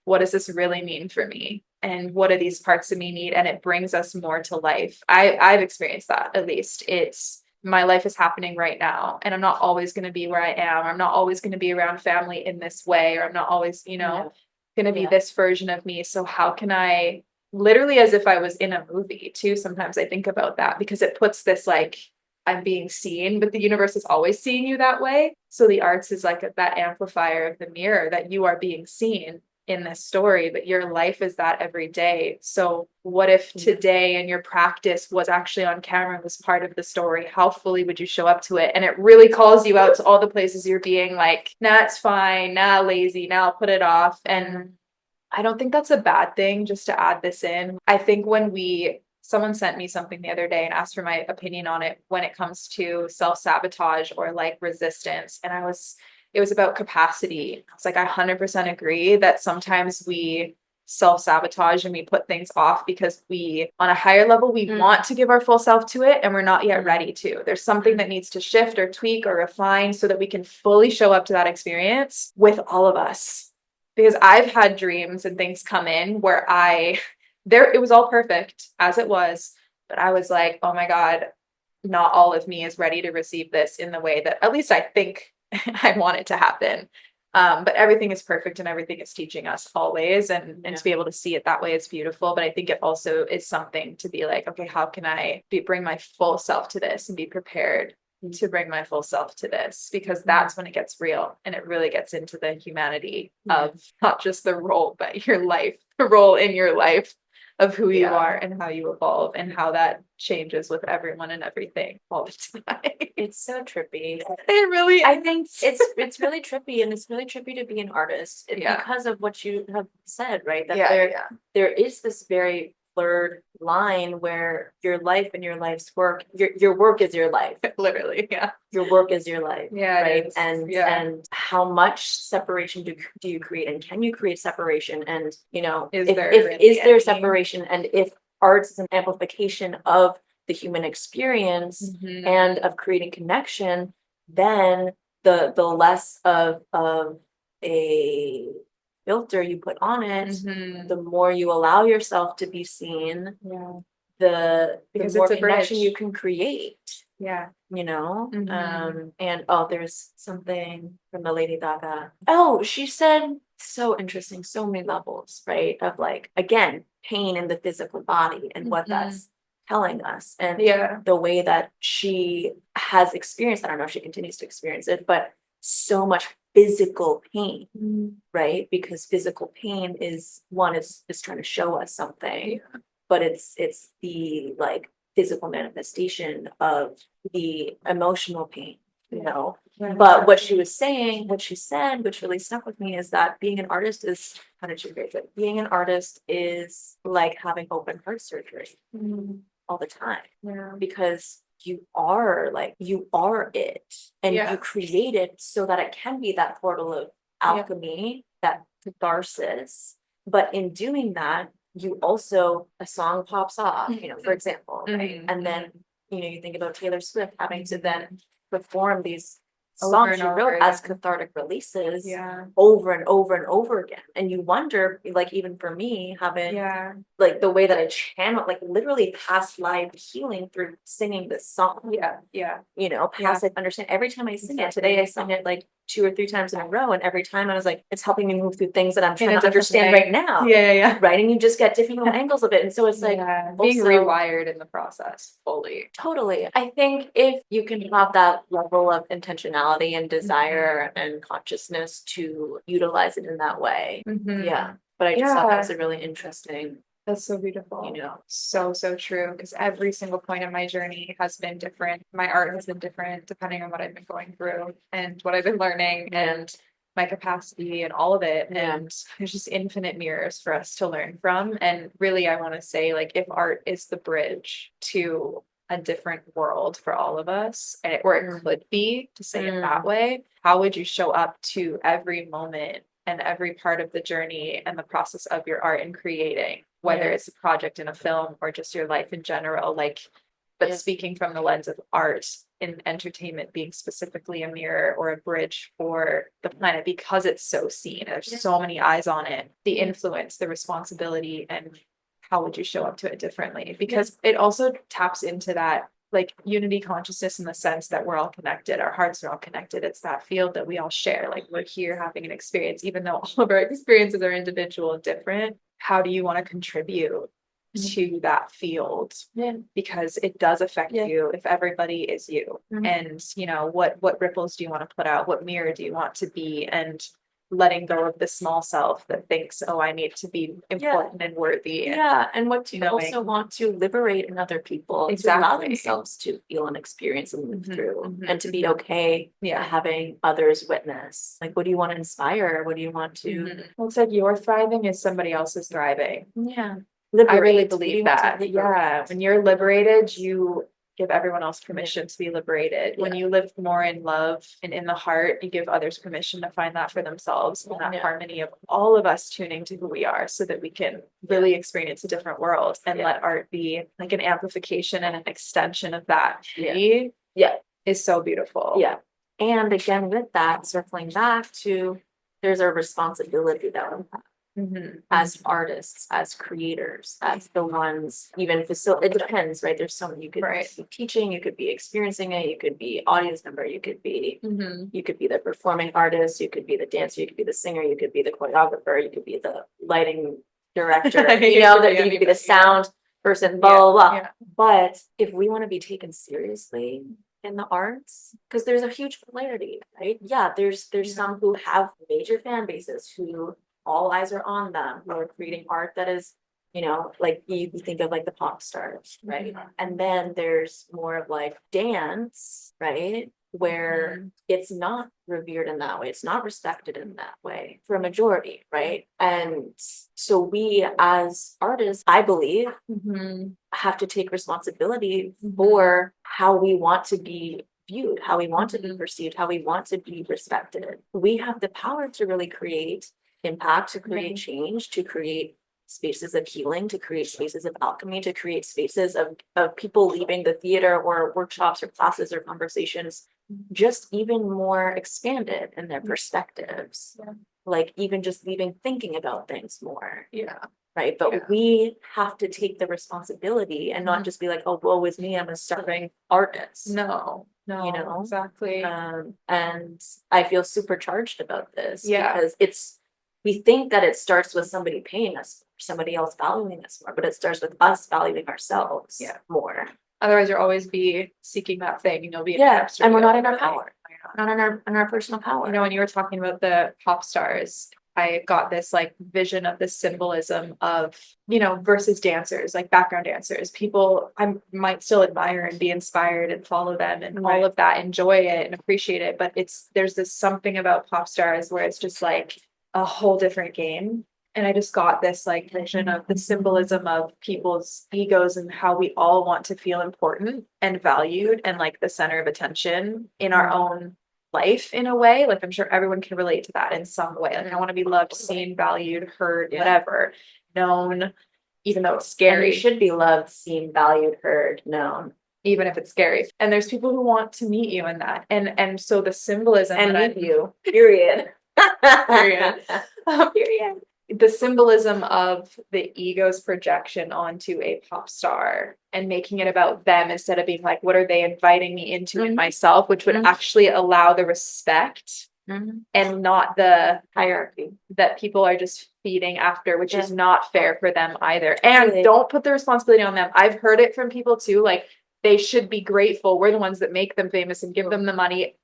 what does this really mean for me? And what do these parts of me need? And it brings us more to life. I've experienced that, at least. It's my life is happening right now, and I'm not always going to be where I am. I'm not always going to be around family in this way, or I'm not always, going to be this version of me. So how can I, literally as if I was in a movie too, sometimes I think about that, because it puts this like, I'm being seen, but the universe is always seeing you that way. So the arts is like that amplifier of the mirror, that you are being seen in this story, but your life is that every day. So what if today and your practice was actually on camera, was part of the story? How fully would you show up to it? And it really calls you out to all the places you're being like, nah, it's fine, nah, lazy, now I'll put it off. And I don't think that's a bad thing, just to add this in. I think someone sent me something the other day and asked for my opinion on it when it comes to self-sabotage or like resistance. And it was about capacity. I was like, I 100% agree that sometimes we self-sabotage and we put things off because on a higher level, we want to give our full self to it, and we're not yet ready to. There's something that needs to shift or tweak or refine so that we can fully show up to that experience with all of us. Because I've had dreams and things come in where it was all perfect as it was, but I was like, oh my God, not all of me is ready to receive this in the way that at least I think I want it to happen. But everything is perfect and everything is teaching us always. And to be able to see it that way, it's beautiful. But I think it also is something to be like, okay, how can I bring my full self to this and be prepared to bring my full self to this? Because that's when it gets real, and it really gets into the humanity of not just the role, but the role in your life of who you are and how you evolve, and how that changes with everyone and everything all the time. It's so trippy. I think it's really trippy, and it's really trippy to be an artist because of what you have said, right? That there is this very blurred line where your life and your life's work, your work is your life. Literally, your work is your life, right? And how much separation do you create, and can you create separation? And is there separation? And if arts is an amplification of the human experience and of creating connection, then the less of a filter you put on it, the more you allow yourself to be seen, the more connection you can create. And there's something from the Lady Gaga. She said, so interesting, so many levels, right? Of like, again, pain in the physical body and what that's telling us, and the way that she has experienced, I don't know if she continues to experience it, but so much physical pain, right? Because physical pain is trying to show us something, but it's the like physical manifestation of the emotional pain, But what she said, which really stuck with me, is that being an artist is, how did she phrase it? Being an artist is like having open heart surgery all the time, because you are it, and you create it so that it can be that portal of alchemy, that catharsis. But in doing that, you also, a song pops off, for example, right? And then, you think about Taylor Swift having to then perform these songs she wrote as cathartic releases over and over and over again. And you wonder, like, even for me, having like the way that I channel, like literally past life healing through singing this song. Past life understand. Every time I sing it, today I sung it like 2 or 3 times in a row, and every time I was like, it's helping me move through things that I'm trying to understand right now. Right. And you just get different little angles of it. And so it's like being rewired in the process fully. Totally. I think if you can have that level of intentionality and desire and consciousness to utilize it in that way. But I just thought that was a really interesting. That's so beautiful. So true. Because every single point of my journey has been different. My art has been different depending on what I've been going through and what I've been learning and my capacity and all of it. And there's just infinite mirrors for us to learn from. And really, I want to say, like, if art is the bridge to a different world for all of us, or it could be, to say it that way, how would you show up to every moment and every part of the journey and the process of your art and creating, whether it's a project in a film or just your life in general, like, but speaking from the lens of art and entertainment being specifically a mirror or a bridge for the planet, because it's so seen, there's so many eyes on it, the influence, the responsibility, and how would you show up to it differently? Because it also taps into that like unity consciousness, in the sense that we're all connected, our hearts are all connected. It's that field that we all share. Like, we're here having an experience, even though all of our experiences are individual and different. How do you want to contribute to that field? Because it does affect you if everybody is you. And you know, what ripples do you want to put out? What mirror do you want to be? And letting go of the small self that thinks, oh, I need to be important and worthy. And what do you also want to liberate in other people to allow themselves to feel and experience and live through, and to be okay having others witness. Like, what do you want to inspire? What do you want to Well, it's like your thriving is somebody else's thriving. Liberate. I really believe that. When you're liberated, you give everyone else permission to be liberated. When you live more in love and in the heart, you give others permission to find that for themselves, and that harmony of all of us tuning to who we are, so that we can really experience a different world, and let art be like an amplification and an extension of that. Is so beautiful. And again, with that, circling back to, there's a responsibility that we have. As artists, as creators, as the ones, even it depends, right? There's so many, you could be teaching, you could be experiencing it, you could be audience member, you could be the performing artist, you could be the dancer, you could be the singer, you could be the choreographer, you could be the lighting director, you could be the sound person, blah, blah, blah. But if we want to be taken seriously in the arts, because there's a huge polarity, right? There's some who have major fan bases, who all eyes are on them, who are creating art that is, you know, like you think of like the pop stars, right? And then there's more of like dance, right? Where it's not revered in that way, it's not respected in that way for a majority, right? And so we as artists, I believe, have to take responsibility for how we want to be viewed, how we want to be perceived, how we want to be respected. We have the power to really create impact, to create change, to create spaces of healing, to create spaces of alchemy, to create spaces of people leaving the theater or workshops or classes or conversations just even more expanded in their perspectives. Like even just leaving thinking about things more. Right. But we have to take the responsibility and not just be like, oh, woe is me, I'm a starving artist. No, You know? exactly. And I feel supercharged about this because we think that it starts with somebody paying us, somebody else valuing us more, but it starts with us valuing ourselves more. Otherwise, you'll always be seeking that thing, and you'll be and we're not in our power. Not in our personal power. You know, when you were talking about the pop stars, I got this like vision of the symbolism of, you know, versus dancers, like background dancers, people I might still admire and be inspired and follow them and all of that, enjoy it and appreciate it. But there's this something about pop stars where it's just like a whole different game. And I just got this like vision of the symbolism of people's egos and how we all want to feel important and valued and like the center of attention in our own life in a way. Like I'm sure everyone can relate to that in some way. Like I want to be loved, seen, valued, heard, whatever, known, even though it's scary. And we should be loved, seen, valued, heard, known. Even if it's scary. And there's people who want to meet you in that. And so the symbolism and meet you, period. Period. The symbolism of the ego's projection onto a pop star and making it about them instead of being like, what are they inviting me into in myself, which would actually allow the respect and not the hierarchy that people are just feeding after, which is not fair for them either. And don't put the responsibility on them. I've heard it from people too, like they should be grateful. We're the ones that make them famous and give them the money.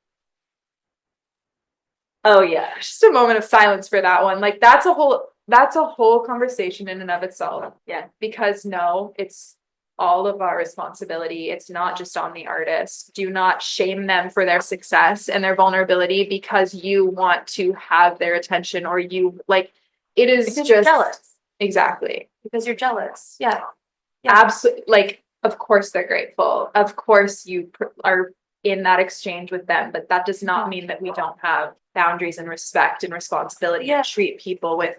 Oh yeah. Just a moment of silence for that one. Like that's a whole conversation in and of itself. Yeah. Because no, it's all of our responsibility. It's not just on the artist. Do not shame them for their success and their vulnerability because you want to have their attention or you like it is because just you're jealous. Exactly. Because you're jealous. Yeah. Absolutely. Like of course they're grateful. Of course you are in that exchange with them, but that does not mean that we don't have boundaries and respect and responsibility and treat people with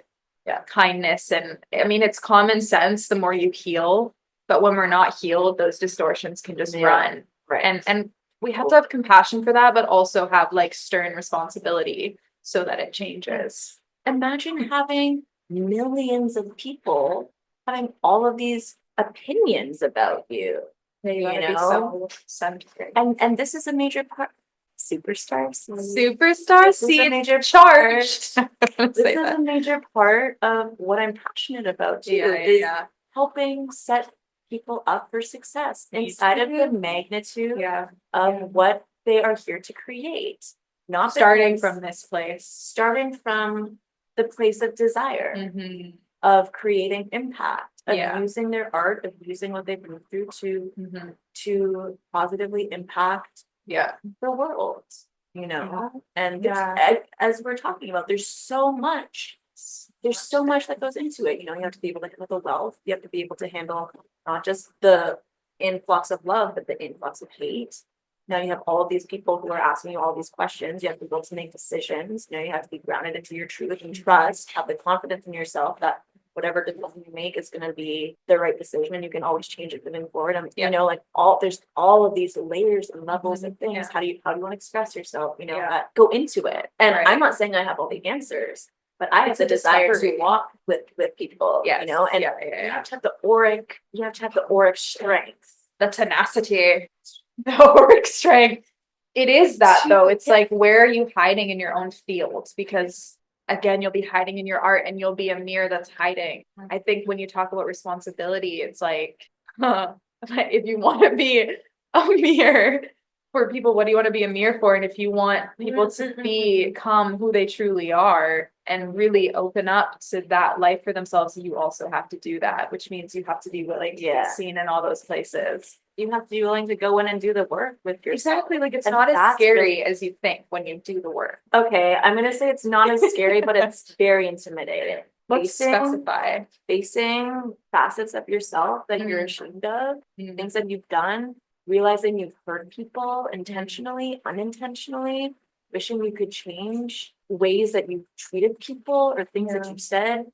kindness. And I mean, it's common sense, the more you heal, but when we're not healed, those distortions can just run. Right. And we have to have compassion for that, but also have like stern responsibility so that it changes. Imagine having millions of people having all of these opinions about you. You know? And this is a major part. Superstarseed. Superstarseed major charged. This is a major part of what I'm passionate about too. Is helping set people up for success inside of the magnitude of what they are here to create. Not starting from this place. Starting from the place of desire, of creating impact, of using their art, of using what they've been through to positively impact the world, you know. And as we're talking about, there's so much that goes into it. You know, you have to be able to handle the wealth, you have to be able to handle not just the influx of love, but the influx of hate. Now you have all of these people who are asking you all these questions. You have to be able to make decisions. You know, you have to be grounded into your truth and trust, have the confidence in yourself that whatever decision you make is going to be the right decision. You can always change it moving forward. And you know, like there's all of these layers and levels of things. How do you want to express yourself? You know, that go into it. And I'm not saying I have all the answers, but I have the desire to walk with people. You know, and you have to have the auric strength, the tenacity. The auric strength. It is that though. It's like, where are you hiding in your own field? Because again, you'll be hiding in your art and you'll be a mirror that's hiding. I think when you talk about responsibility, it's like, if you want to be a mirror for people, what do you want to be a mirror for? And if you want people to become who they truly are and really open up to that life for themselves, you also have to do that, which means you have to be willing to be seen in all those places. You have to be willing to go in and do the work with yourself. Exactly. Like, it's not as scary as you think when you do the work. Okay. I'm going to say it's not as scary, but it's very intimidating. Let's specify. Facing facets of yourself that you're ashamed of, things that you've done, realizing you've hurt people intentionally, unintentionally, wishing you could change ways that you've treated people or things that you've said.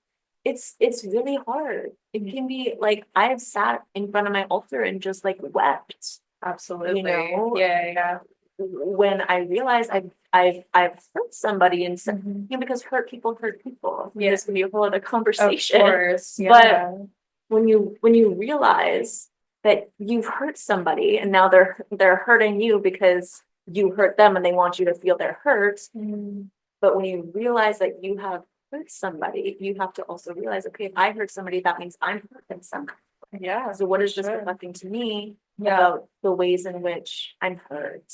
It's really hard. It can be like, I've sat in front of my altar and just like wept. Absolutely. You know? Yeah. When I realized I've hurt somebody and said, you know, because hurt people. This can be a whole other conversation. Of course. But when you realize that you've hurt somebody and now they're hurting you because you hurt them and they want you to feel their hurt. But when you realize that you have hurt somebody, you have to also realize, okay, if I hurt somebody, that means I'm hurting somebody. So what is this reflecting to me about the ways in which I'm hurt?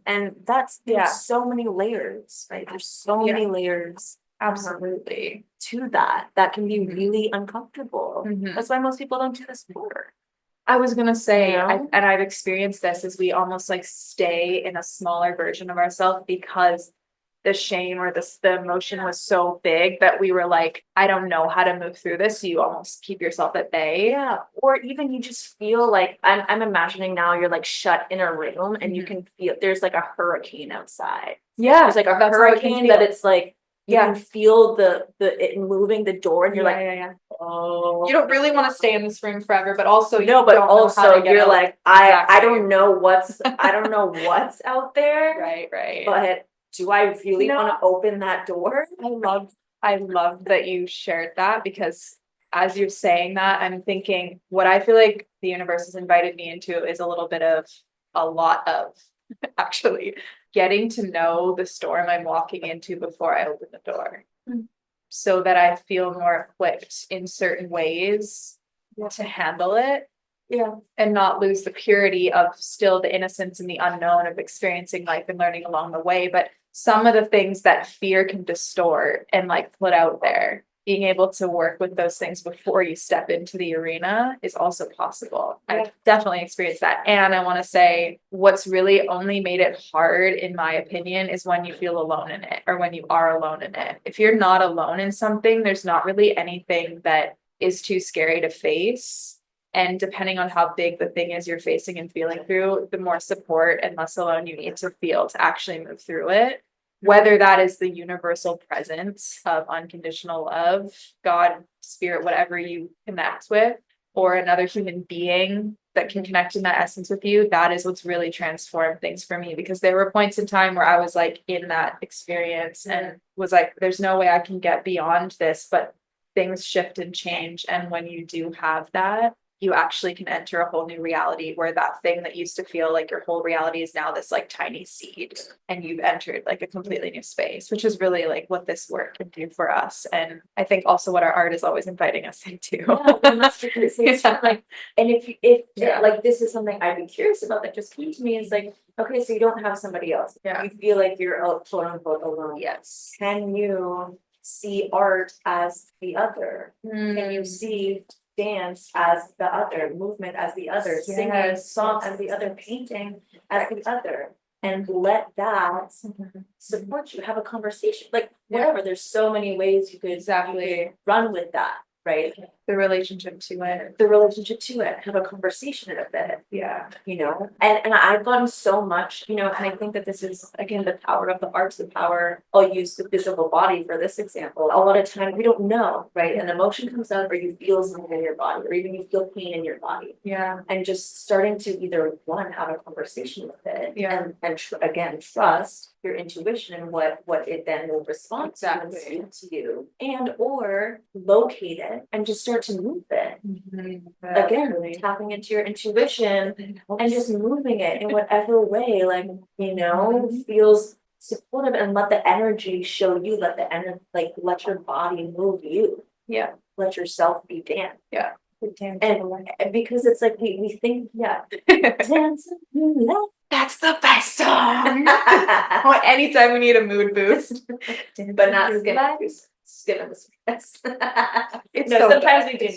And there's so many layers, right? There's so many layers. Absolutely. To that can be really uncomfortable. That's why most people don't do this work. I was gonna say, I've experienced this, is we almost like stay in a smaller version of ourselves because the shame or the emotion was so big that we were like, I don't know how to move through this. So you almost keep yourself at bay. Or even you just feel like, I'm imagining now you're like shut in a room and you can feel there's like a hurricane outside. There's like a hurricane that it's like, you can feel it moving the door and you're oh, you don't really want to stay in this room forever, but also you're like, I don't know what's out there. Right. But do I really want to open that door? I love that you shared that, because as you're saying that, I'm thinking what I feel like the universe has invited me into is a lot of actually getting to know the storm I'm walking into before I open the door, so that I feel more equipped in certain ways to handle it. And not lose the purity of still the innocence and the unknown of experiencing life and learning along the way. But some of the things that fear can distort and like put out there, being able to work with those things before you step into the arena is also possible. I've definitely experienced that. And I want to say what's really only made it hard, in my opinion, is when you feel alone in it, or when you are alone in it. If you're not alone in something, there's not really anything that is too scary to face. And depending on how big the thing is you're facing and feeling through, the more support and less alone you need to feel to actually move through it. Whether that is the universal presence of unconditional love, God, spirit, whatever you connect with, or another human being that can connect in that essence with you, that is what's really transformed things for me. Because there were points in time where I was like in that experience and was like, there's no way I can get beyond this, but things shift and change. And when you do have that, you actually can enter a whole new reality where that thing that used to feel like your whole reality is now this like tiny seed, and you've entered like a completely new space, which is really like what this work can do for us. And I think also what our art is always inviting us into. Yeah, and that's because it's like, and if like this is something I'd be curious about that just came to me, is like, okay, so you don't have somebody else. You feel like you're quote unquote alone. Yes. Can you see art as the other? Can you see dance as the other, movement as the other, singing, song as the other, painting as the other, and let that support you, have a conversation, like whatever. There's so many ways you could run with that, right? The relationship to it, have a conversation of it. You know, and I've gotten so much, you know, and I think that this is again the power of the arts, the power. I'll use the physical body for this example. A lot of time we don't know, right? An emotion comes up, or you feel something in your body, or even you feel pain in your body. And just starting to either have a conversation with it, and again trust your intuition and what it then will respond to and speak to you, and or locate it and just start to move it. Again, tapping into your intuition and just moving it in whatever way, like, you know, feels supportive, and let the energy show you, let the energy, like, let your body move you. Let yourself be danced. And because it's like we think, dance. That's the best song. Anytime we need a mood boost, but not skipping the stress. Sometimes we do.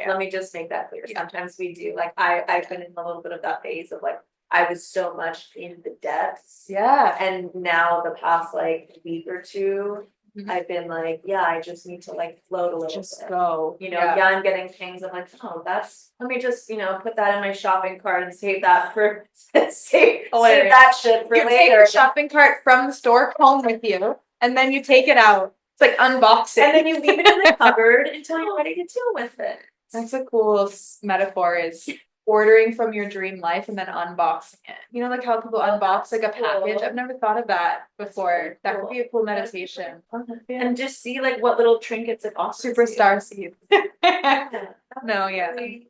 Let me just make that clear. Sometimes we do. Like I've been in a little bit of that phase of like I was so much in the depths. And now the past like week or two, I've been like, I just need to like float a little bit. Go. You know, I'm getting things. I'm like, let me just, you know, put that in my shopping cart and save that for save that shit for later. Take the shopping cart from the store home with you, and then you take it out. It's like unboxing. And then you leave it in the cupboard until you're ready to deal with it. That's a cool metaphor, is ordering from your dream life and then unboxing it. You know, like how people unbox like a package. I've never thought of that before. That could be a cool meditation. And just see like what little trinkets it offers. Superstarseed. No,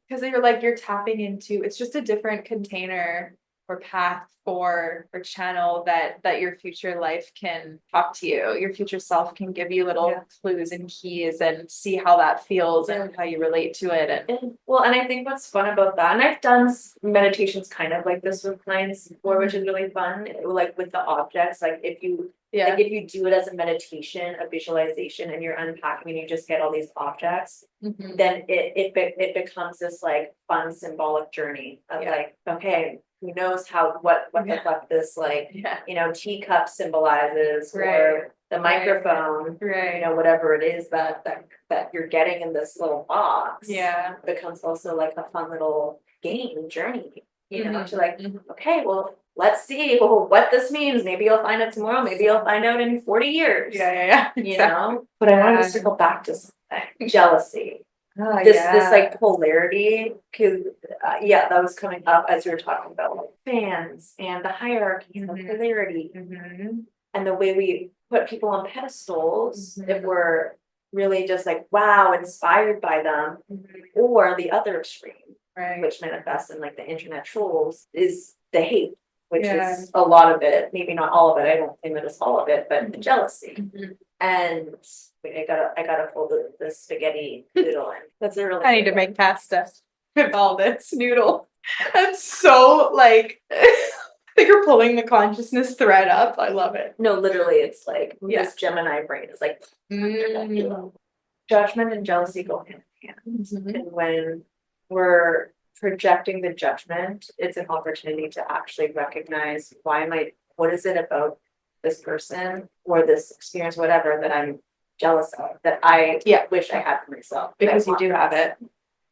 because you're tapping into, it's just a different container or path or channel that your future life can talk to you. Your future self can give you little clues and keys and see how that feels and how you relate to it. And I think what's fun about that, and I've done meditations kind of like this with clients before, which is really fun, like with the objects, like if you if you do it as a meditation, a visualization, and you're unpacking and you just get all these objects, then it becomes this like fun symbolic journey of like, okay, who knows what the fuck this like, you know, teacup symbolizes, or the microphone, you know, whatever it is that you're getting in this little box, becomes also like a fun little game journey, you know, to like, okay, well, let's see what this means. Maybe you'll find out tomorrow. Maybe you'll find out in 40 years. You know, but I wanted to circle back to something. Jealousy. This like polarity, because that was coming up as we were talking about like fans and the hierarchy and the polarity, and the way we put people on pedestals if we're really just like inspired by them, or the other extreme, which manifests in like the internet trolls, is the hate, which is a lot of it, maybe not all of it. I don't think that it's all of it, but the jealousy. And I gotta pull the spaghetti noodle in. That's a really. I need to make pasta with all this noodle. That's so like. I think you're pulling the consciousness thread up. I love it. No, literally, it's like this Gemini brain is like. Judgment and jealousy go hand in hand, and when we're projecting the judgment, it's an opportunity to actually recognize what is it about this person or this experience, whatever, that I'm jealous of, that I wish I had for myself. Because you do have it.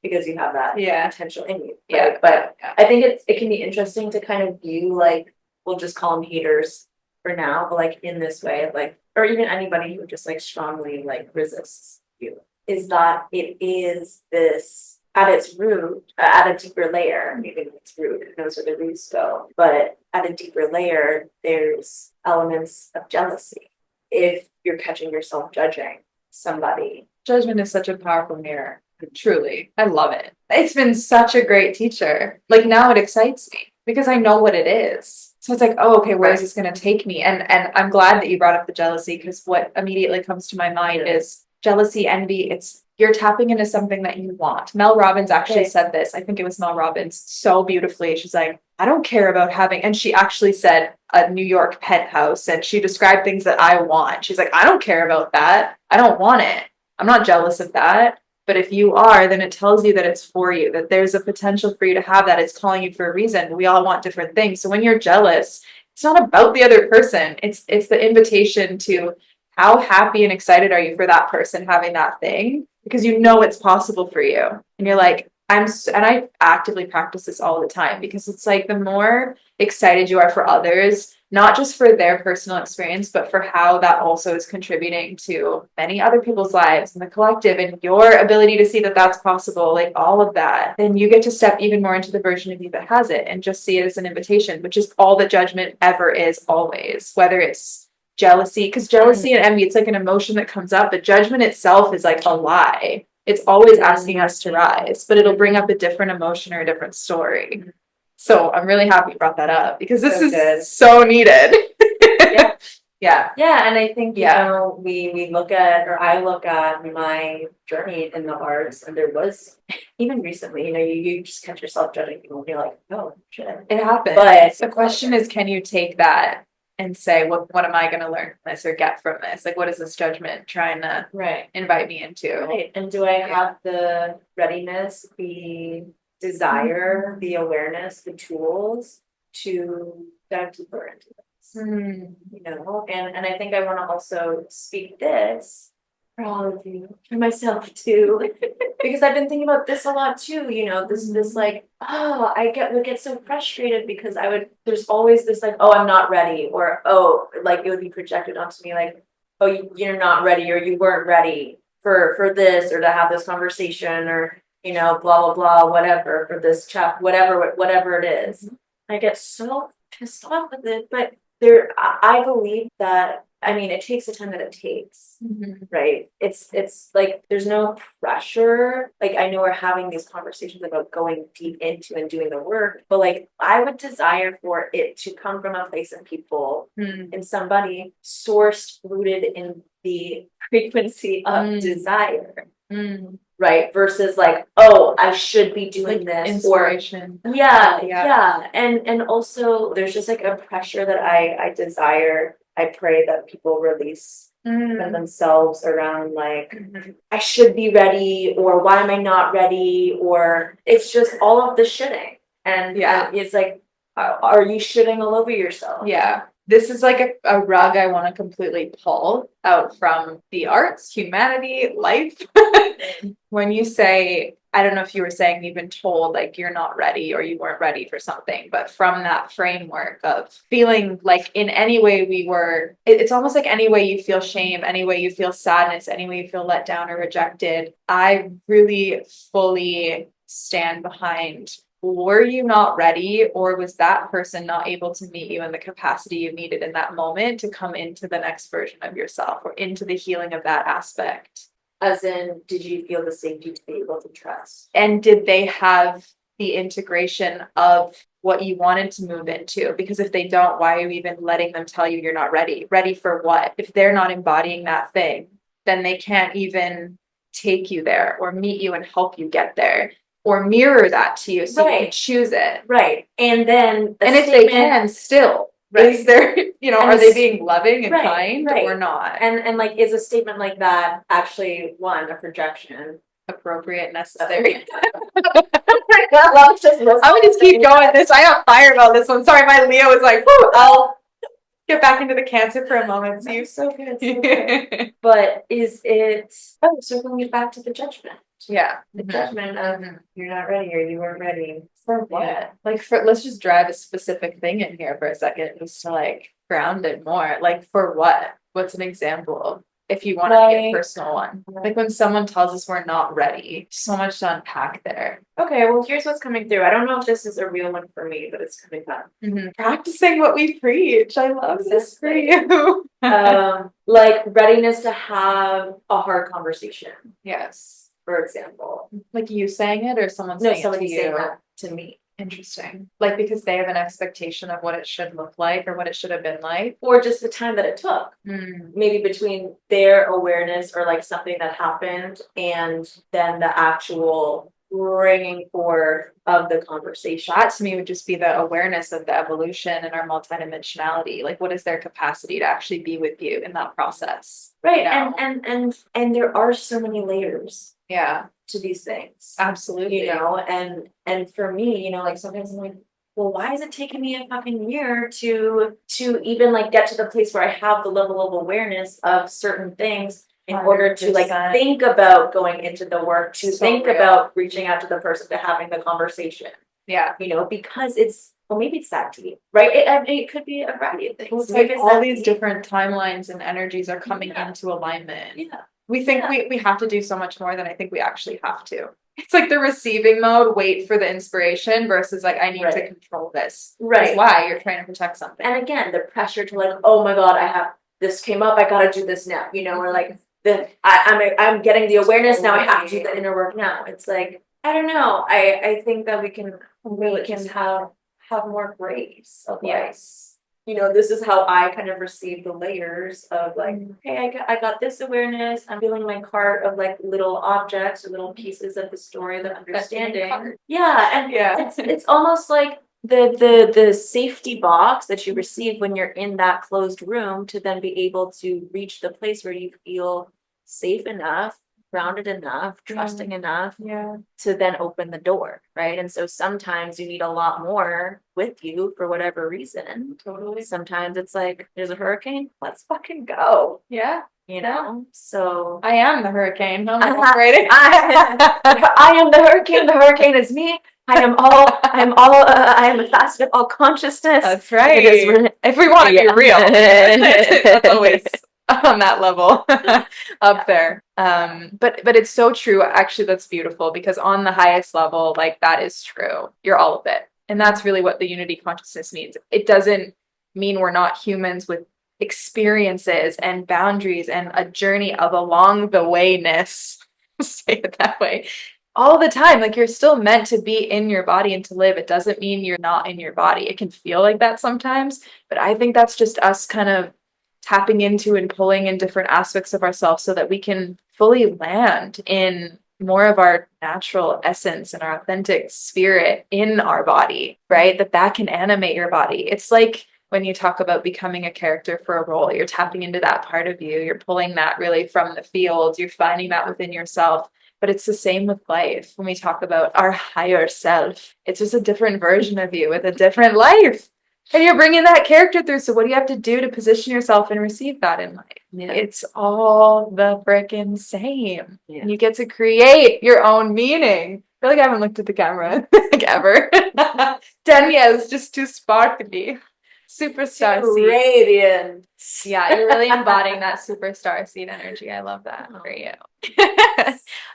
because you have that potential in you. Yeah. But I think it can be interesting to kind of view, like, we'll just call them haters for now, but like in this way, like, or even anybody who just like strongly like resists you, is that it is this at its root, at a deeper layer, maybe it's root, who knows where the roots go, but at a deeper layer, there's elements of jealousy. If you're catching yourself judging somebody. Judgment is such a powerful mirror. Truly. I love it. It's been such a great teacher. Like now it excites me because I know what it is. So it's like, oh, okay, where is this going to take me? And I'm glad that you brought up the jealousy, because what immediately comes to my mind is jealousy, envy. It's you're tapping into something that you want. Mel Robbins actually said this. I think it was Mel Robbins so beautifully. She's like, I don't care about having, and she actually said a New York penthouse, and she described things that I want. She's like, I don't care about that. I don't want it. I'm not jealous of that. But if you are, then it tells you that it's for you, that there's a potential for you to have that. It's calling you for a reason. We all want different things. So when you're jealous, it's not about the other person. It's the invitation to how happy and excited are you for that person having that thing, because you know it's possible for you. And you're like, and I actively practice this all the time, because it's like the more excited you are for others, not just for their personal experience, but for how that also is contributing to many other people's lives and the collective, and your ability to see that that's possible, like all of that, then you get to step even more into the version of you that has it and just see it as an invitation, which is all that judgment ever is, always, whether it's jealousy, because jealousy and envy, it's like an emotion that comes up, but judgment itself is like a lie. It's always asking us to rise, but it'll bring up a different emotion or a different story. So I'm really happy you brought that up, because this is so needed. Yeah. And I think, you know, we look at, or I look at my journey in the arts, and there was, even recently, you know, you just catch yourself judging people and you're like, oh, shit. It happens. But the question is, can you take that and say, what am I going to learn from this or get from this? Like, what is this judgment trying to invite me into? Right. And do I have the readiness, the desire, the awareness, the tools to dive deeper into this? You know, and I think I want to also speak this for all of you, for myself too, because I've been thinking about this a lot too, you know, this like, oh, would get so frustrated because there's always this like, oh, I'm not ready, or, oh, like it would be projected onto me like, oh, you're not ready, or you weren't ready for this, or to have this conversation, or, you know, blah, blah, blah, whatever, for this chat, whatever it is. I get so pissed off with it, but I believe that, I mean, it takes the time that it takes, right? It's like, there's no pressure. Like, I know we're having these conversations about going deep into and doing the work, but like, I would desire for it to come from a place of people and somebody sourced, rooted in the frequency of desire. Right, versus like, oh, I should be doing this, inspiration. Or and also there's just like a pressure that I desire. I pray that people release from themselves around like, I should be ready, or why am I not ready, or it's just all of the shitting, and it's like, are you shitting all over yourself? This is like a rug I want to completely pull out from the arts, humanity, life. When you say, I don't know if you were saying you've been told like you're not ready or you weren't ready for something, but from that framework of feeling like in any way it's almost like any way you feel shame, any way you feel sadness, any way you feel let down or rejected, I really fully stand behind. Were you not ready, or was that person not able to meet you in the capacity you needed in that moment to come into the next version of yourself, or into the healing of that aspect? As in, did you feel the safety to be able to trust? And did they have the integration of what you wanted to move into? Because if they don't, why are you even letting them tell you you're not ready? Ready for what? If they're not embodying that thing, then they can't even take you there or meet you and help you get there, or mirror that to you so you can choose it. Right. And then if they can still, is there, you know, are they being loving and kind or not? And like, is a statement like that actually a projection? Appropriate, necessary. I'm gonna just keep going. I got fire about this one. Sorry, my Leo is like, Get back into the Cancer for a moment. See, so good. So good. But is it circling it back to the judgment? Yeah. The judgment of you're not ready or you weren't ready. For what? Yeah. Like let's just drive a specific thing in here for a second just to like ground it more. Like for what? What's an example? If you want to make a personal one. Like when someone tells us we're not ready, so much to unpack there. Okay, well here's what's coming through. I don't know if this is a real one for me, but it's coming up. Practicing what we preach. I love this for you. Like readiness to have a hard conversation. Yes. For example. Like you saying it or someone saying it to you? Saying that to me. Interesting. Like because they have an expectation of what it should look like or what it should have been like. Or just the time that it took. Maybe between their awareness or like something that happened and then the actual bringing forth of the conversation. That to me would just be the awareness of the evolution and our multidimensionality. Like what is their capacity to actually be with you in that process? Right. You know? And there are so many layers. Yeah. To these things. Absolutely. You know, and for me, you know, like sometimes I'm like, well, why is it taking me a fucking year to even like get to the place where I have the level of awareness of certain things in 100%. Order to like think about going into the work, to think about reaching out to the person, to having the conversation. Yeah. You know, because maybe it's that deep, right? It could be a variety of things. Well, it's like all these different timelines and energies are coming into alignment. Yeah. We think we have to do so much more than I think we actually have to. It's like the receiving mode, wait for the inspiration versus like, I need to control this. Right. That's why you're trying to protect something. And again, the pressure to like, oh my God, this came up, I gotta do this now, you know, or like I'm getting the awareness now, I have to do the inner work now. It's like, I don't know. I think that we can have more grace of like, you know, this is how I kind of receive the layers of like, okay, I got this awareness. I'm feeling my cart of like little objects or little pieces of the story, the understanding. Yeah. And it's almost like the safety box that you receive when you're in that closed room to then be able to reach the place where you feel safe enough, grounded enough, trusting enough to then open the door, right? And so sometimes you need a lot more with you for whatever reason. Totally. Sometimes it's like, there's a hurricane, let's fucking go. Yeah. You know? So I am the hurricane. I'm ready. I am the hurricane. The hurricane is me. I am a facet of all consciousness. That's right. If we want to be real, that's always on that level up there. But it's so true. Actually, that's beautiful because on the highest level, like that is true. You're all of it. And that's really what the unity consciousness means. It doesn't mean we're not humans with experiences and boundaries and a journey of along the wayness. Say it that way. All the time, like you're still meant to be in your body and to live. It doesn't mean you're not in your body. It can feel like that sometimes, but I think that's just us kind of tapping into and pulling in different aspects of ourselves so that we can fully land in more of our natural essence and our authentic spirit in our body, right? That can animate your body. It's like when you talk about becoming a character for a role, you're tapping into that part of you. You're pulling that really from the field. You're finding that within yourself. But it's the same with life. When we talk about our higher self, it's just a different version of you with a different life. And you're bringing that character through. So what do you have to do to position yourself and receive that in life? Yeah. It's all the freaking same. Yeah. And you get to create your own meaning. I feel like I haven't looked at the camera like ever. Danielle's just too sparkly. Superstarseed. Radiant. Yeah, you're really embodying that superstarseed energy. I love that for you.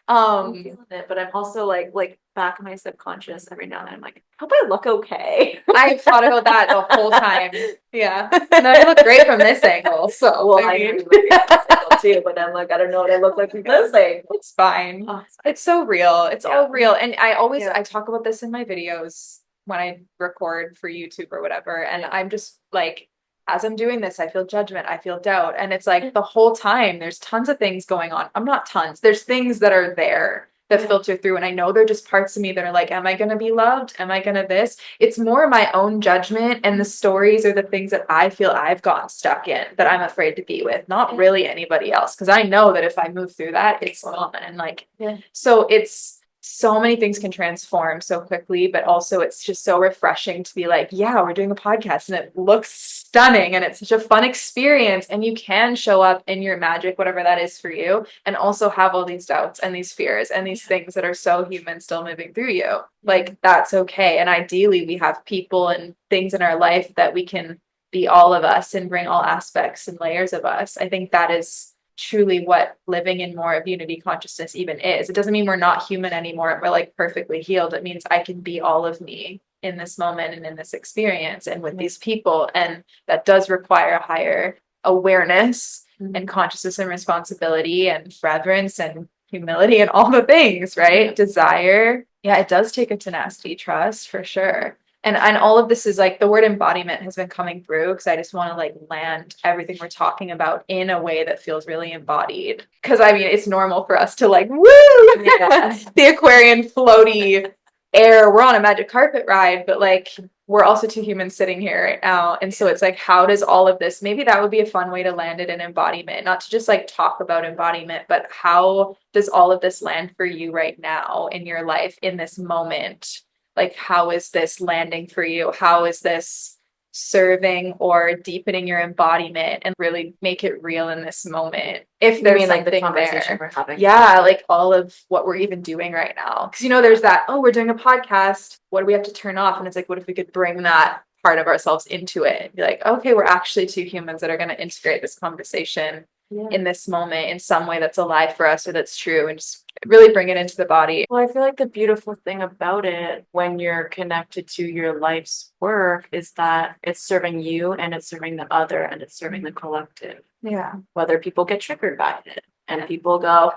I'm feeling it, but I'm also like back in my subconscious every now and then I'm like, hope I look okay. I've thought about that the whole time. Yeah. No, you look great from this angle. So well, I know you look great from this angle too, but I'm like, I don't know what I look like from this angle. It's fine. Oh, it's so real. It's all real. And I talk about this in my videos when I record for YouTube or whatever. And I'm just like, as I'm doing this, I feel judgment, I feel doubt. And it's like the whole time there's tons of things going on. I'm not tons. There's things that are there that filter through. And I know they're just parts of me that are like, am I going to be loved? Am I going to this? It's more my own judgment and the stories or the things that I feel I've gotten stuck in that I'm afraid to be with, not really anybody else. Cause I know that if I move through that, it's gone. And like, so it's so many things can transform so quickly, but also it's just so refreshing to be like, yeah, we're doing a podcast and it looks stunning and it's such a fun experience, and you can show up in your magic, whatever that is for you, and also have all these doubts and these fears and these things that are so human still moving through you. Like, that's okay. And ideally we have people and things in our life that we can be all of us and bring all aspects and layers of us. I think that is truly what living in more of unity consciousness even is. It doesn't mean we're not human anymore. We're like perfectly healed. It means I can be all of me in this moment and in this experience and with these people. And that does require a higher awareness and consciousness and responsibility and reverence and humility and all the things, right? Desire. Yeah, it does take a tenacity, trust, for sure. And all of this is like, the word embodiment has been coming through because I just want to like land everything we're talking about in a way that feels really embodied. Because I mean, it's normal for us to like, woo, the Aquarian floaty air. We're on a magic carpet ride, but like, we're also two humans sitting here right now. And so it's like, how does all of this, maybe that would be a fun way to land it in embodiment, not to just like talk about embodiment, but how does all of this land for you right now in your life in this moment? Like, how is this landing for you? How is this serving or deepening your embodiment and really make it real in this moment? If there's like the something conversation there. we're having. Yeah, like all of what we're even doing right now. Because, you know, there's that, oh, we're doing a podcast. What do we have to turn off? And it's like, what if we could bring that part of ourselves into it and be like, okay, we're actually two humans that are going to integrate this conversation in this moment in some way that's alive for us or that's true, and just really bring it into the body. Well, I feel like the beautiful thing about it when you're connected to your life's work is that it's serving you and it's serving the other and it's serving the collective. Yeah. Whether people get triggered by it and people go,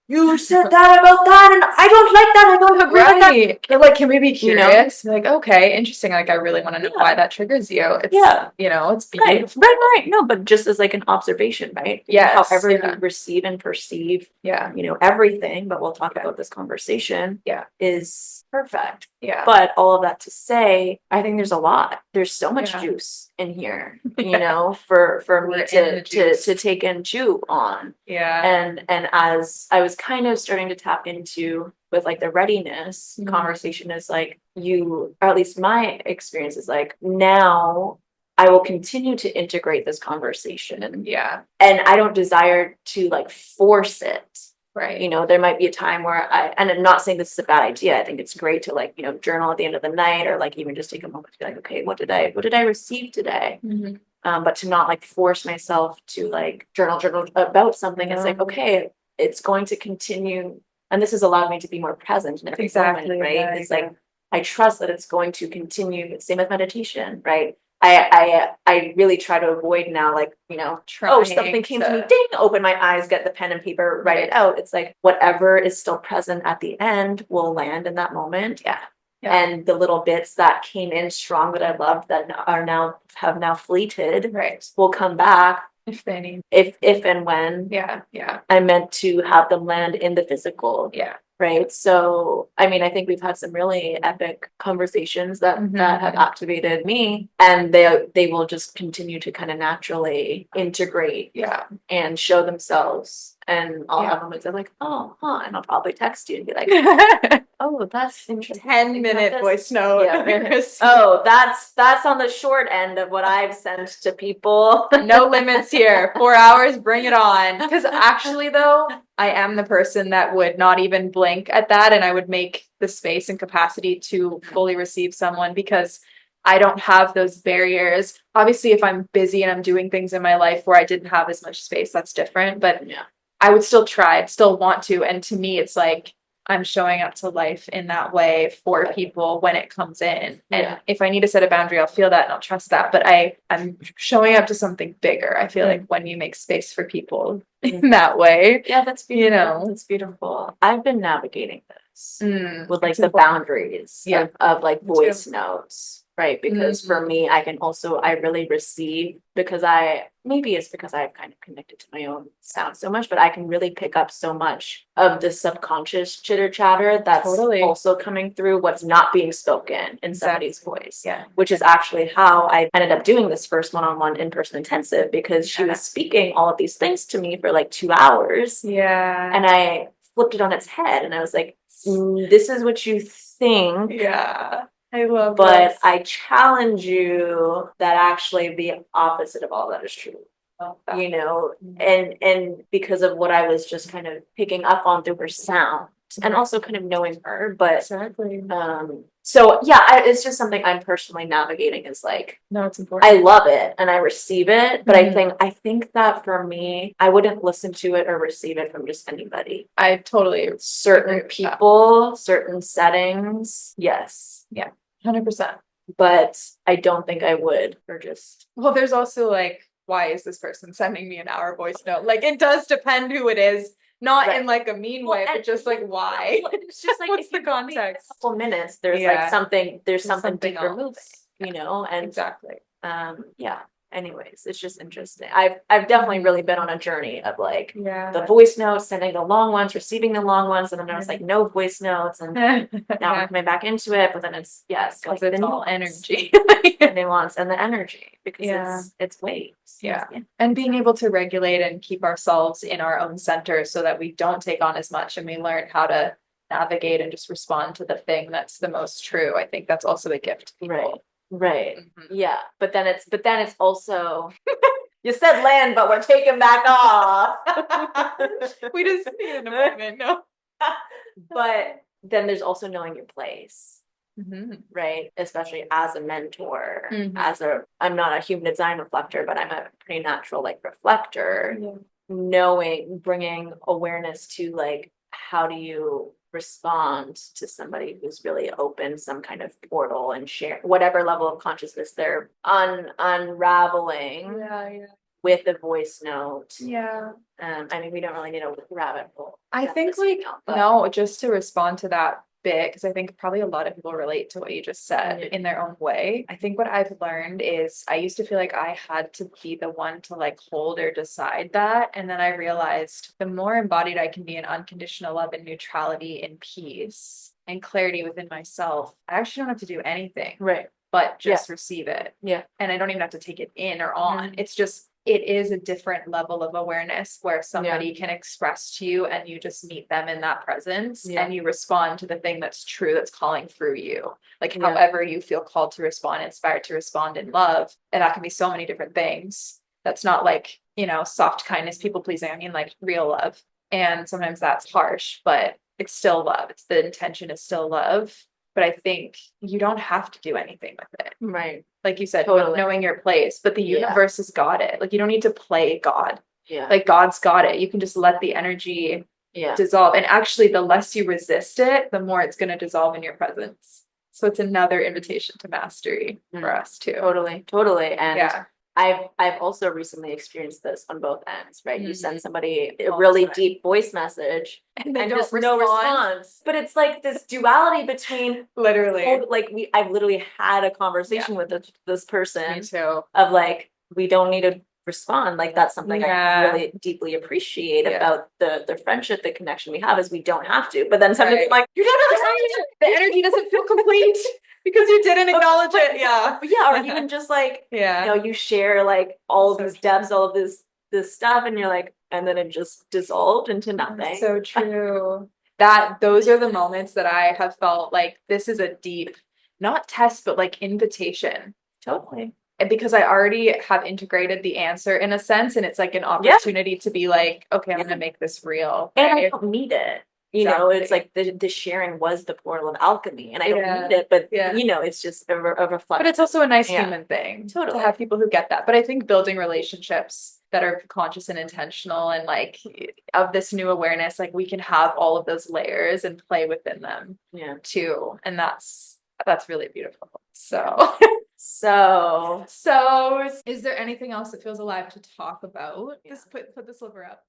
you said that about that and I don't like that, I don't agree with that. They're like, can we be curious? You know? Like, okay, interesting. Like, I really want to know why that triggers you. It's, you know, it's beautiful. Right. No, but just as like an observation, right? Yes. However you receive and perceive, you know, everything, but we'll talk about this conversation, is perfect. Yeah. But all of that to say, I think there's a lot. There's so much juice in here, you know, for me to take and chew on. Yeah. And as I was kind of starting to tap into with like the readiness conversation is like or at least my experience is like, now I will continue to integrate this conversation. Yeah. And I don't desire to like force it. Right. You know, there might be a time where and I'm not saying this is a bad idea. I think it's great to like, you know, journal at the end of the night or like even just take a moment to be like, okay, what did I receive today? But to not like force myself to like journal about something. It's like, okay, it's going to continue. And this has allowed me to be more present in every moment, right? It's like, I trust that it's going to continue. Same with meditation, right? I really try to avoid now, like, you know, something came to me, ding, open my eyes, get the pen and paper, write it out. It's like whatever is still present at the end will land in that moment. Yeah. And the little bits that came in strong that I loved that have now fleeted, will come back if they need, if and when I meant to have them land in the physical. Right. So, I mean, I think we've had some really epic conversations that have activated me, and they will just continue to kind of naturally integrate and show themselves. And I'll have moments of like, oh, and I'll probably text you and be like, oh, that's interesting. 10-minute voice note. Oh, that's on the short end of what I've sent to people. No limits here. 4 hours, bring it on. Because actually, though, I am the person that would not even blink at that, and I would make the space and capacity to fully receive someone because I don't have those barriers. Obviously, if I'm busy and I'm doing things in my life where I didn't have as much space, that's different. But I would still try. I'd still want to. And to me, it's like I'm showing up to life in that way for people when it comes in. And if I need to set a boundary, I'll feel that and I'll trust that. But I'm showing up to something bigger. I feel like when you make space for people in that way. Yeah, that's beautiful. You know, that's beautiful. I've been navigating this with like the important. boundaries of like voice notes. Right. Because for me, I really receive because maybe it's because I've kind of connected to my own sound so much, but I can really pick up so much of the subconscious chitter chatter that's also coming through what's not being spoken in somebody's voice. Which is actually how I ended up doing this first one-on-one in-person intensive, because she was speaking all of these things to me for like 2 hours. And I flipped it on its head. And I was like, this is what you think. Yeah. I love But this. I challenge you that actually the opposite of all that is true. You know, and because of what I was just kind of picking up on through her sound and also kind of knowing her, but Exactly. so yeah, it's just something I'm personally navigating is like, No, it's important. I love it and I receive it, but I think that for me, I wouldn't listen to it or receive it from just anybody. I totally Certain people, certain settings, yes. Yeah, 100%. But I don't think I would for just. Well, there's also like, why is this person sending me an hour voice note? Like, it does depend who it is, not in like a mean way, but just like why. It's just like What's if you the context? A couple minutes, there's like something, there's something deeper else. moving, you know, and exactly. Yeah. Anyways, it's just interesting. I've definitely really been on a journey of like the Yeah. voice notes, sending the long ones, receiving the long ones, and then I was like no voice notes, and now I'm coming back into it, but then it's like it's the all nuance, energy. the nuance and the energy because it's waves. Yeah. And being able to regulate and keep ourselves in our own center so that we don't take on as much and we learn how to navigate and just respond to the thing that's the most true. I think that's also a gift to people. Right. Yeah. But then it's also you said land, but we're taking back off. We just need an appointment. No. But then there's also knowing your place. Right. Especially as a mentor, I'm not a human design reflector, but I'm a pretty natural like reflector. Knowing, bringing awareness to like, how do you respond to somebody who's really open some kind of portal and share whatever level of consciousness they're unraveling with a voice note. I mean, we don't really need a rabbit hole. I think like no, just to respond to that bit, because I think probably a lot of people relate to what you just said in their own way. I think what I've learned is I used to feel like I had to be the one to like hold or decide that. And then I realized the more embodied I can be in unconditional love and neutrality and peace and clarity within myself, I actually don't have to do anything. But just receive it. And I don't even have to take it in or on. It's just, it is a different level of awareness where somebody can express to you and you just meet them in that presence and you respond to the thing that's true, that's calling through you. Like however you feel called to respond, inspired to respond in love. And that can be so many different things. That's not like, you know, soft kindness, people pleasing. I mean, like real love. And sometimes that's harsh, but it's still love. It's the intention is still love. But I think you don't have to do anything with it. Like you said, knowing your place, but the universe has got it. Like you don't need to play God. Like God's got it. You can just let the energy dissolve. And actually, the less you resist it, the more it's going to dissolve in your presence. So it's another invitation to mastery for us too. Totally. And I've also recently experienced this on both ends, right? You send somebody a really deep voice message and just no response. But it's like this duality between I've literally had a conversation with this person of like, we don't need to respond. Like that's something I really deeply appreciate about the friendship, the connection we have is we don't have to. But then something like, you don't understand. The energy doesn't feel complete. Because you didn't acknowledge it. Or even just like, you know, you share like all of these depths, all of this stuff, and you're like, and then it just dissolved into nothing. So true. Those are the moments that I have felt like this is a deep, not test, but like invitation. Totally. And because I already have integrated the answer in a sense, and it's like an opportunity to be like, okay, I'm going to make this real. And I don't need it. You know, it's like the sharing was the portal of alchemy, and I don't need it, but you know, it's just a reflection. But it's also a nice human thing to have people who get that. But I think building relationships that are conscious and intentional and like of this new awareness, like we can have all of those layers and play within them too. And that's really beautiful. So is there anything else that feels alive to talk about? Just put the silver up.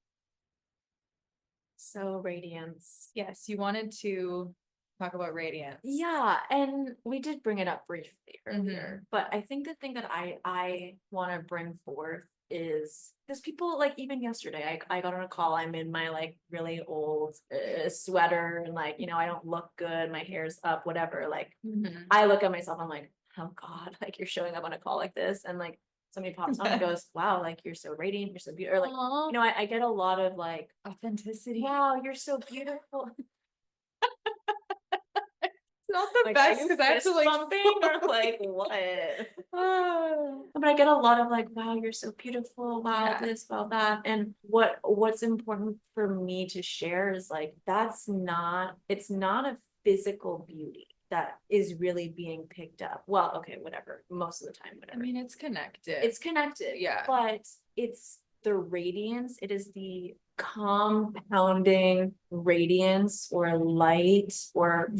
So radiance. Yes, you wanted to talk about radiance. Yeah, and we did bring it up briefly earlier, but I think the thing that I want to bring forth is because people like even yesterday I got on a call. I'm in my like really old sweater and like, you know, I don't look good, my hair's up, whatever. Like I look at myself, I'm like, oh God, like you're showing up on a call like this, and like somebody pops on and goes, wow, like you're so radiant, you're so beautiful. Or like, you know, I get a lot of like authenticity. wow, you're so beautiful. It's not the Like, best are you because I have to fist like bumping or like what? But I get a lot of like, wow, you're so beautiful. Wow, Yeah. this, wow, that. And what's important for me to share is like it's not a physical beauty that is really being picked up. Well, okay, whatever. Most of the time, whatever. I mean, it's connected. It's connected. Yeah. But it's the radiance, it is the compounding radiance or light or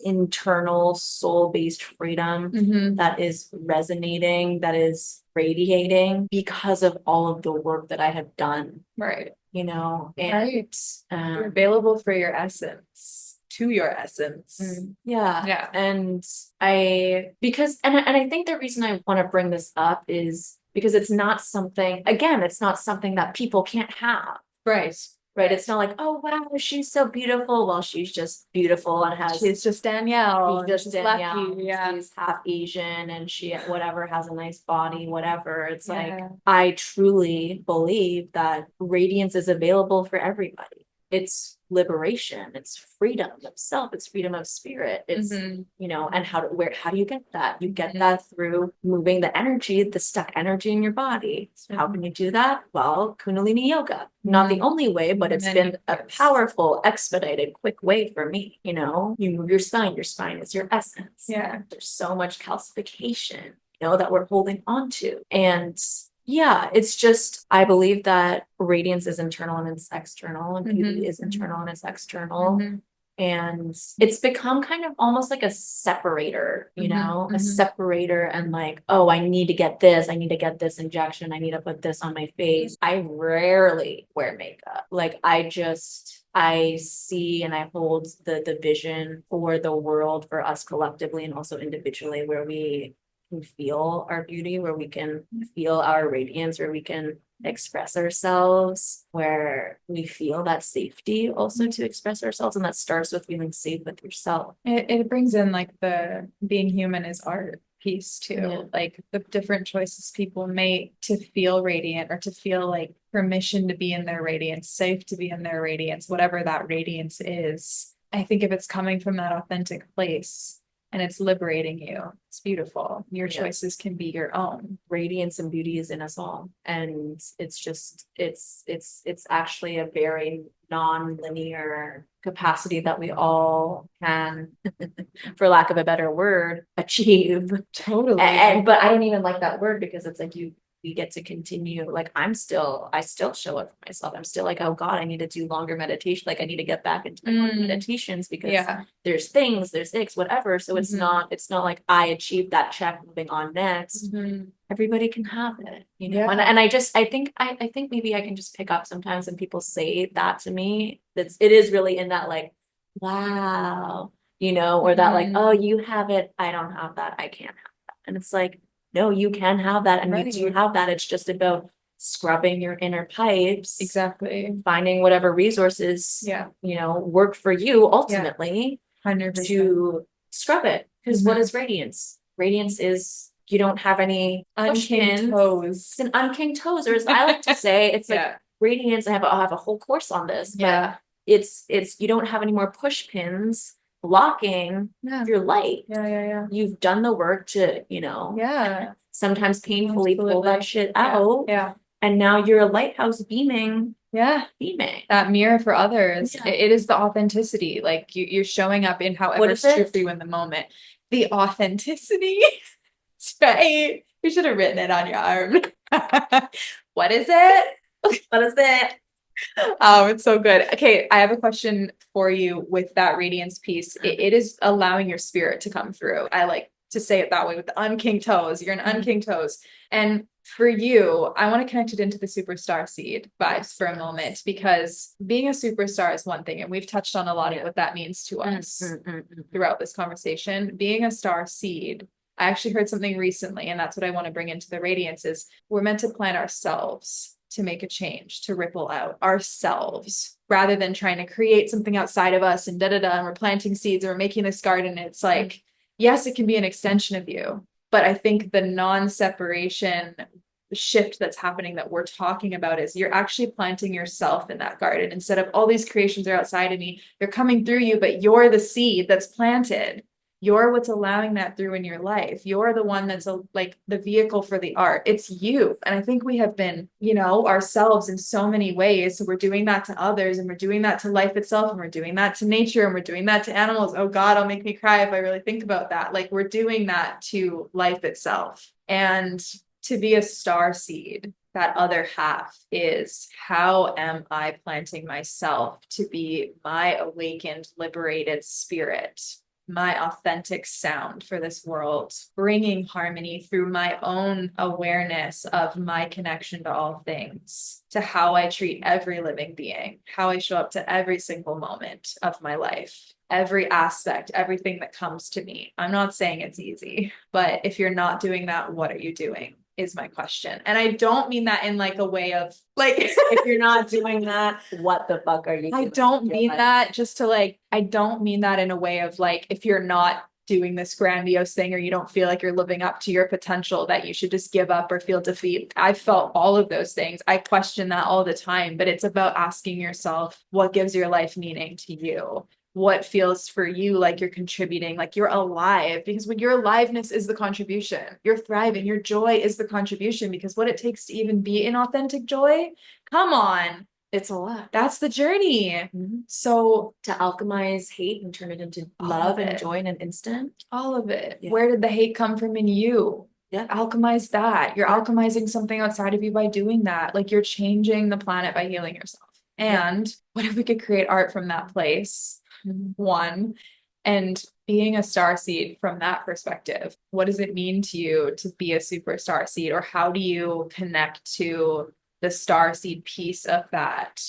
internal soul-based freedom that is resonating, that is radiating because of all of the work that I have done. Right. You know, and right. You're available for your essence, to your essence. Yeah. Yeah. And I think the reason I want to bring this up is because it's not something, again, it's not something that people can't have. Right. Right. It's not like, oh wow, she's so beautiful. Well, she's just beautiful and she's just Danielle. She's just Danielle. Lucky. Yeah. She's half Asian and she whatever has a nice body, whatever. It's like Yeah. I truly believe that radiance is available for everybody. It's liberation, it's freedom of self, it's freedom of spirit. It's you know, and how do you get that? You get that through moving the energy, the stuck energy in your body. How can you do that? Well, Kundalini yoga. Not the only way, but it's been a powerful, expedited, quick way for me. You know, you move your spine is your essence. Yeah. There's so much calcification, you know, that we're holding on to. And yeah, it's just, I believe that radiance is internal and it's external, and beauty is internal and it's external. And it's become kind of almost like a separator, you know, a separator, and like, oh, I need to get this injection, I need to put this on my face. I rarely wear makeup. Like I see and I hold the vision for the world, for us collectively and also individually, where we can feel our beauty, where we can feel our radiance, where we can express ourselves, where we feel that safety also to express ourselves. And that starts with feeling safe with yourself. It brings in like the being human is art piece too. Yeah. Like the different choices people make to feel radiant or to feel like permission to be in their radiance, safe to be in their radiance, whatever that radiance is. I think if it's coming from that authentic place and it's liberating you, it's beautiful. Your choices can be your own. Radiance and beauty is in us all. And it's just, it's actually a very non-linear capacity that we all can, for lack of a better word, achieve. Totally. But I don't even like that word, because it's like we get to continue. Like I still show up for myself. I'm still like, oh God, I need to do longer meditation. Like I need to get back into my meditations, because there's icks, whatever. So it's not like I achieved that check, moving on next. Everybody can have it, you know. And I think maybe I can just pick up sometimes when people say that to me. It is really in that like, wow, you know, or that like, oh, you have it, I don't have that, I can't have that. And it's like, no, you can have that, and you do have that. It's just about scrubbing your inner pipes. Exactly. Finding whatever resources, you know, work for you ultimately 100%. to scrub it. Because what is radiance? Radiance is, you don't have any unkinked toes. It's an unkinked toes, or as I like to say, it's like radiance. I'll have a whole course on this. But it's you don't have any more push pins blocking your light. You've done the work to, you know, sometimes painfully pull that shit out. And now you're a lighthouse beaming. Beaming. That mirror for others. It is the authenticity. Like you're showing up in however's true for you in the moment. The authenticity. That's right. You should have written it on your arm. What is it? What is it? Oh, it's so good. Okay, I have a question for you with that radiance piece. It is allowing your spirit to come through. I like to say it that way, with the unkinked toes. You're an unkinked toes. And for you, I want to connect it into the Superstarseed vibes for a moment, because being a superstar is one thing, and we've touched on a lot of what that means to us throughout this conversation. Being a star seed, I actually heard something recently, and that's what I want to bring into the radiance, is we're meant to plant ourselves to make a change, to ripple out ourselves, rather than trying to create something outside of us and and we're planting seeds or we're making this garden. It's like, yes, it can be an extension of you, but I think the non-separation shift that's happening that we're talking about is you're actually planting yourself in that garden. Instead of all these creations are outside of me, they're coming through you, but you're the seed that's planted. You're what's allowing that through in your life. You're the one that's like the vehicle for the art. It's you. And I think we have been, you know, ourselves in so many ways. So we're doing that to others, and we're doing that to life itself, and we're doing that to nature, and we're doing that to animals. Oh God, it'll make me cry if I really think about that. Like, we're doing that to life itself. And to be a star seed, that other half is, how am I planting myself to be my awakened, liberated spirit, my authentic sound for this world, bringing harmony through my own awareness of my connection to all things, to how I treat every living being, how I show up to every single moment of my life, every aspect, everything that comes to me. I'm not saying it's easy, but if you're not doing that, what are you doing? Is my question. And I don't mean that in like a way of like, if you're not doing that, what the fuck are you doing? I don't mean that just to like, I don't mean that in a way of like, if you're not doing this grandiose thing, or you don't feel like you're living up to your potential, that you should just give up or feel defeat. I felt all of those things. I question that all the time, but it's about asking yourself, what gives your life meaning to you? What feels for you like you're contributing, like you're alive, because when your aliveness is the contribution, you're thriving, your joy is the contribution, because what it takes to even be in authentic joy, come on, it's a lot. That's the journey. So to alchemize hate and turn it into all love of and it. joy in an instant. All of it. Yeah. Where did the hate come from in you? Yeah. Alchemize that. You're alchemizing something outside of you by doing that. Like, you're changing the planet by healing yourself. And what if we could create art from that place? One, and being a star seed from that perspective, what does it mean to you to be a superstar seed? Or how do you connect to the star seed piece of that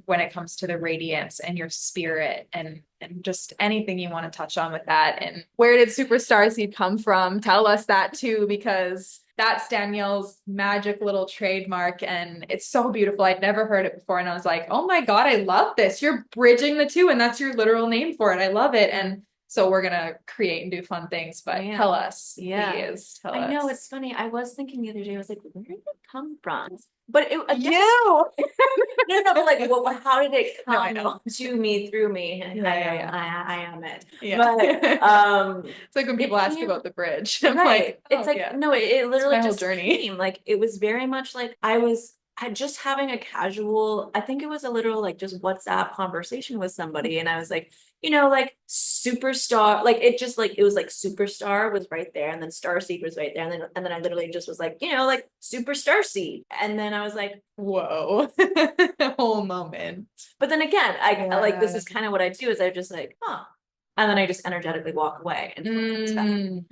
when it comes to the radiance and your spirit, and just anything you want to touch on with that? And where did Superstarseed come from? Tell us that too, because that's Danielle's magic little trademark, and it's so beautiful. I'd never heard it before, and I was like, oh my God, I love this. You're bridging the two, and that's your literal name for it. I love it. And so we're gonna create and do fun things, but tell us, please. Tell us. I know, it's funny. I was thinking the other day, I was like, where did it come from? But it again, no, but like, how did it come to me, through me? And I am it. But it's like when people ask about the bridge. I'm right. like, it's like no, it literally just journey. came. Like, it was very much like I just having a casual, I think it was a literal like just WhatsApp conversation with somebody, and I was like, you know, like superstar, like it just like, it was like superstar was right there, and then starseed was right there, and then I literally just was like, you know, like superstarseed, and then I was like, whoa, whole moment. But then again, I like, this is kind of what I do, is I just like, and then I just energetically walk away and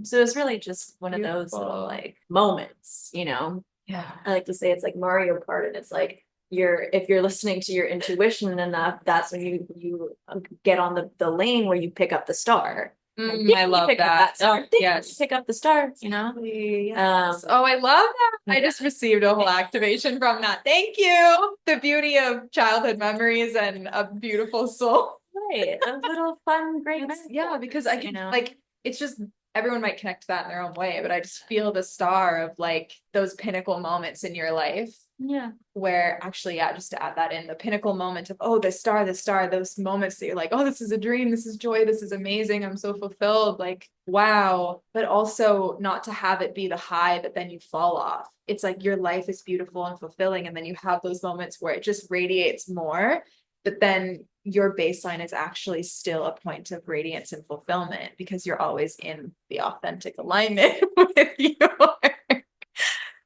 so it's really just one of those little like moments, you know. Yeah, I like to say it's like Mario Kart, and it's like if you're listening to your intuition enough, that's when you get on the lane where you pick up the star. I love that. Yes, pick up the star, you know. Oh, I love that. I just received a whole activation from that. Thank you. The beauty of childhood memories and a beautiful soul. Right, a little fun, great. Yeah, because I can, like, it's just, everyone might connect to that in their own way, but I just feel the star of like those pinnacle moments in your life. Yeah. Where actually, just to add that in, the pinnacle moment of, oh, the star, those moments that you're like, oh, this is a dream, this is joy, this is amazing, I'm so fulfilled, like, wow. But also not to have it be the high that then you fall off. It's like your life is beautiful and fulfilling, and then you have those moments where it just radiates more, but then your baseline is actually still a point of radiance and fulfillment, because you're always in the authentic alignment with your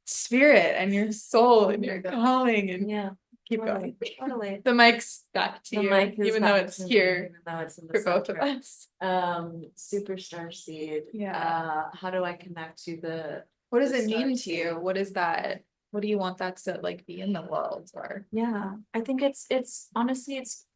spirit and your soul and your calling, and keep going. Totally. The mic's back to you, even though it's here for both of us. Superstarseed. How do I connect to what does it mean to you? What is that? What do you want that to like be in the world? Or I think it's honestly it's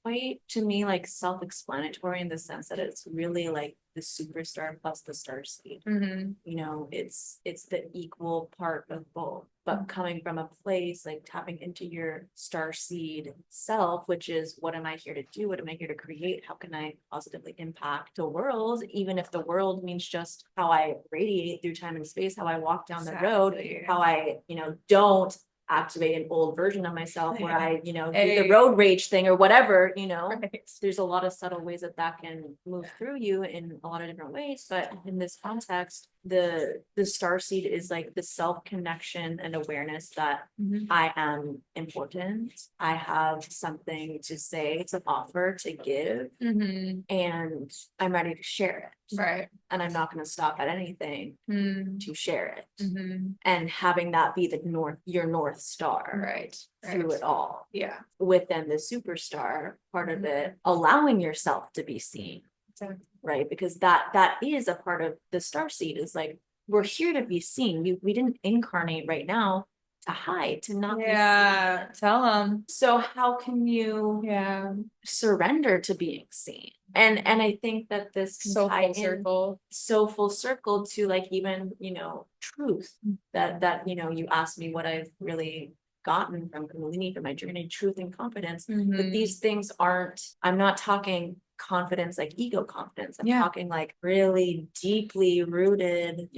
quite, to me, like self-explanatory, in the sense that it's really like the superstar plus the starseed. Mm-hmm. You know, it's the equal part of both, but coming from a place like tapping into your starseed self, which is, what am I here to do? What am I here to create? How can I positively impact the world? Even if the world means just how I radiate through time and space, how I walk down the road, how I, you know, don't activate an old version of myself where I, you know, do the road rage thing or whatever, you know. There's a lot of subtle ways that can move through you in a lot of different ways. But in this context, the starseed is like the self-connection and awareness that I am important. I have something to say, to offer, to give, and I'm ready to share it. Right. And I'm not going to stop at anything to share it. And having that be your North Star through it all. Yeah. Within the superstar part of it, allowing yourself to be seen. Right. Because that is a part of the starseed, is like, we're here to be seen. We didn't incarnate right now to hide, to not be seen. Tell them. So how can you surrender to being seen? And I think that this can tie in so full circle to like, even, you know, truth that, you know, you asked me what I've really gotten from Kundalini, from my journey, truth and confidence. But these things I'm not talking confidence like ego confidence. I'm talking like really deeply rooted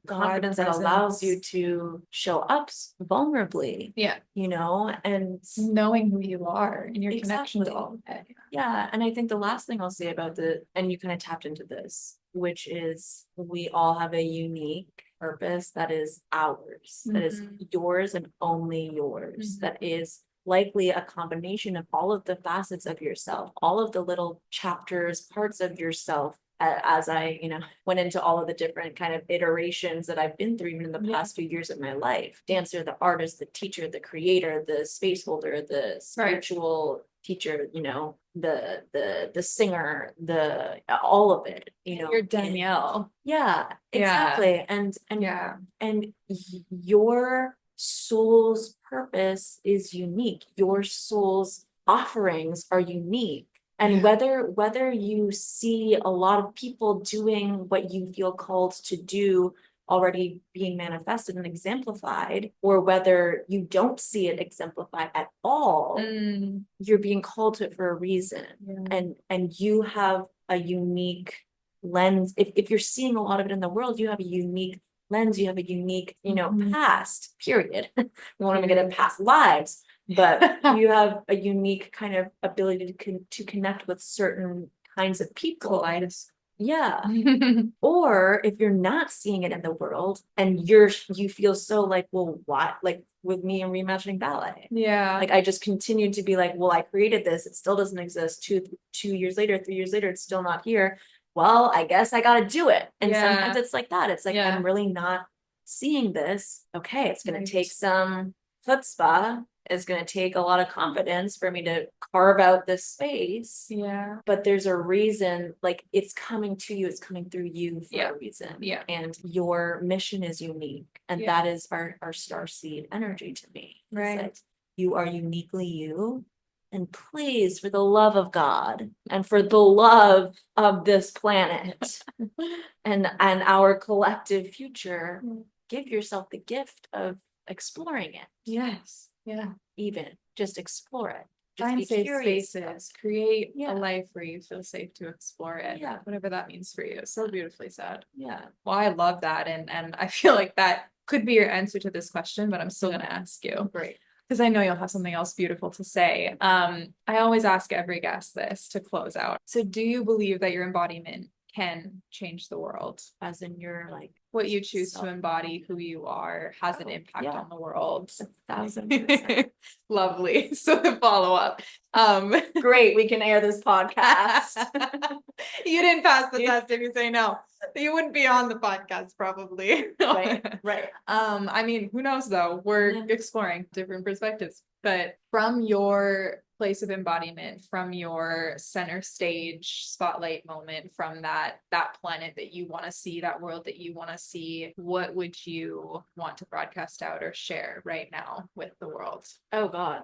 confidence that allows you to show up vulnerably. You know, and knowing who you are and your connection to all of it. Yeah. And I think the last thing I'll say about and you kind of tapped into this, which is, we all have a unique purpose that is ours, that is yours and only yours, that is likely a combination of all of the facets of yourself, all of the little chapters, parts of yourself. As I, you know, went into all of the different kind of iterations that I've been through even in the past few years of my life: dancer, the artist, the teacher, the creator, the space holder, the spiritual teacher, you know, the singer, all of it, you know. You're Danielle. Yeah, exactly. And your soul's purpose is unique. Your soul's offerings are unique. And whether you see a lot of people doing what you feel called to do already being manifested and exemplified, or whether you don't see it exemplified at all, you're being called to it for a reason. And you have a unique lens. If you're seeing a lot of it in the world, you have a unique lens, you have a unique, you know, past, period. We won't even get into past lives, but you have a unique kind of ability to connect with certain kinds of people. Yeah. Or if you're not seeing it in the world and you feel so like, well, what? Like with me and reimagining ballet. Yeah. Like I just continued to be like, well, I created this. It still doesn't exist. 2 years later, 3 years later, it's still not here. Well, I guess I got to do it. And sometimes it's like that. It's like, I'm really not seeing this. Okay. It's going to take some chutzpah. It's going to take a lot of confidence for me to carve out this space. Yeah. But there's a reason, like it's coming to you, it's coming through you for a reason. Yeah. And your mission is unique. And that is our starseed energy to me. Right. You are uniquely you. And please, for the love of God and for the love of this planet and our collective future, give yourself the gift of exploring it. Yes. Yeah. Even just explore it. Just Find be safe curious. spaces. Create a life where you feel safe to explore it. Yeah. Whatever that means for you. So beautifully said. Yeah. Well, I love that. And I feel like that could be your answer to this question, but I'm still going to ask you. Great. Because I know you'll have something else beautiful to say. I always ask every guest this to close out. So do you believe that your embodiment can change the world? As in your like what you choose to embody, who you are, has an impact on the world. 1,000%. Lovely. So the follow-up. Great, we can air this podcast. You didn't pass the test if you say no. You wouldn't be on the podcast probably. Right. I mean, who knows though? We're exploring different perspectives. But from your place of embodiment, from your center stage spotlight moment, from that planet that you want to see, that world that you want to see, what would you want to broadcast out or share right now with the world? Oh God.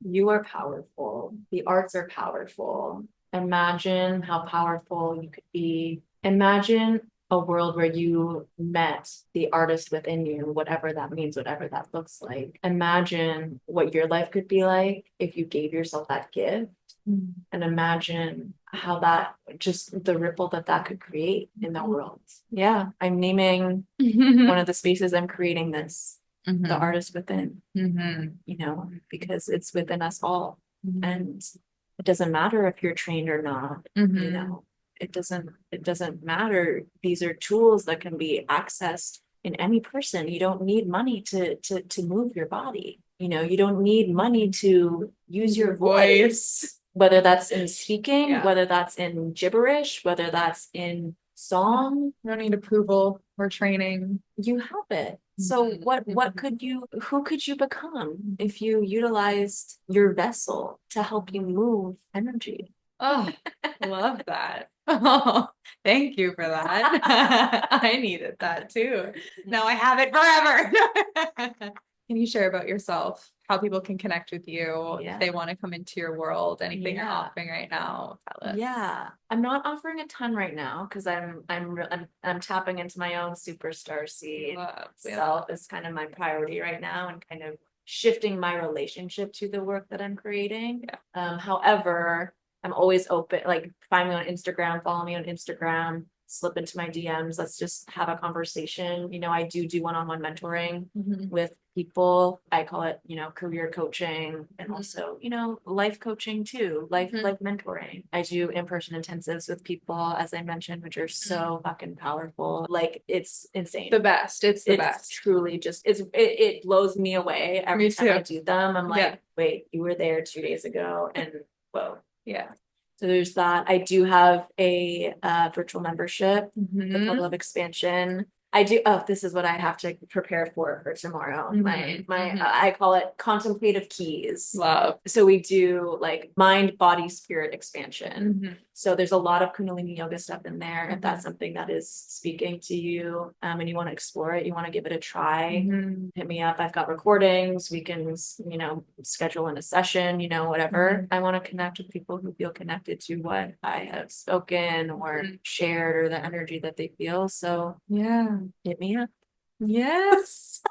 You are powerful. The arts are powerful. imagine how powerful you could be. Imagine a world where you met the artist within you, whatever that means, whatever that looks like. Imagine what your life could be like if you gave yourself that gift. And imagine how that, just the ripple that could create in the world. Yeah, I'm naming one of the spaces I'm creating this, the artist within, you know, because it's within us all. And it doesn't matter if you're trained or not, you know, it doesn't matter. These are tools that can be accessed in any person. You don't need money to move your body. You know, you don't need money to use your voice, whether that's in speaking, whether that's in gibberish, whether that's in song. You don't need approval or training. You have it. So what could you, who could you become if you utilized your vessel to help you move energy? Oh, love that. Oh, thank you for that. I needed that too. Now I have it forever. Can you share about yourself, how people can connect with you if they want to come into your world, anything you're offering right now? Tell us. Yeah, I'm not offering a ton right now because I'm tapping into my own superstarseed self is kind of my priority right now, and kind of shifting my relationship to the work that I'm creating. However, I'm always open, like find me on Instagram, follow me on Instagram, slip into my DMs. Let's just have a conversation. You know, I do one-on-one mentoring with people. I call it, you know, career coaching, and also, you know, life coaching too, life mentoring. I do in-person intensives with people, as I mentioned, which are so fucking powerful. Like, it's insane. The best. It's the best. Truly just, it blows me away every time I do them. I'm like, wait, you were there 2 days ago, and whoa. Yeah. So there's that. I do have a virtual membership, the Puddle of Expansion. I do. Oh, this is what I have to prepare for tomorrow. I call it contemplative keys. Love. So we do like mind, body, spirit expansion. So there's a lot of Kundalini yoga stuff in there. If that's something that is speaking to you, and you want to explore it, you want to give it a try, hit me up. I've got recordings. We can, you know, schedule in a session, you know, whatever. I want to connect with people who feel connected to what I have spoken or shared, or the energy that they feel. So yeah. Hit me up. Yes.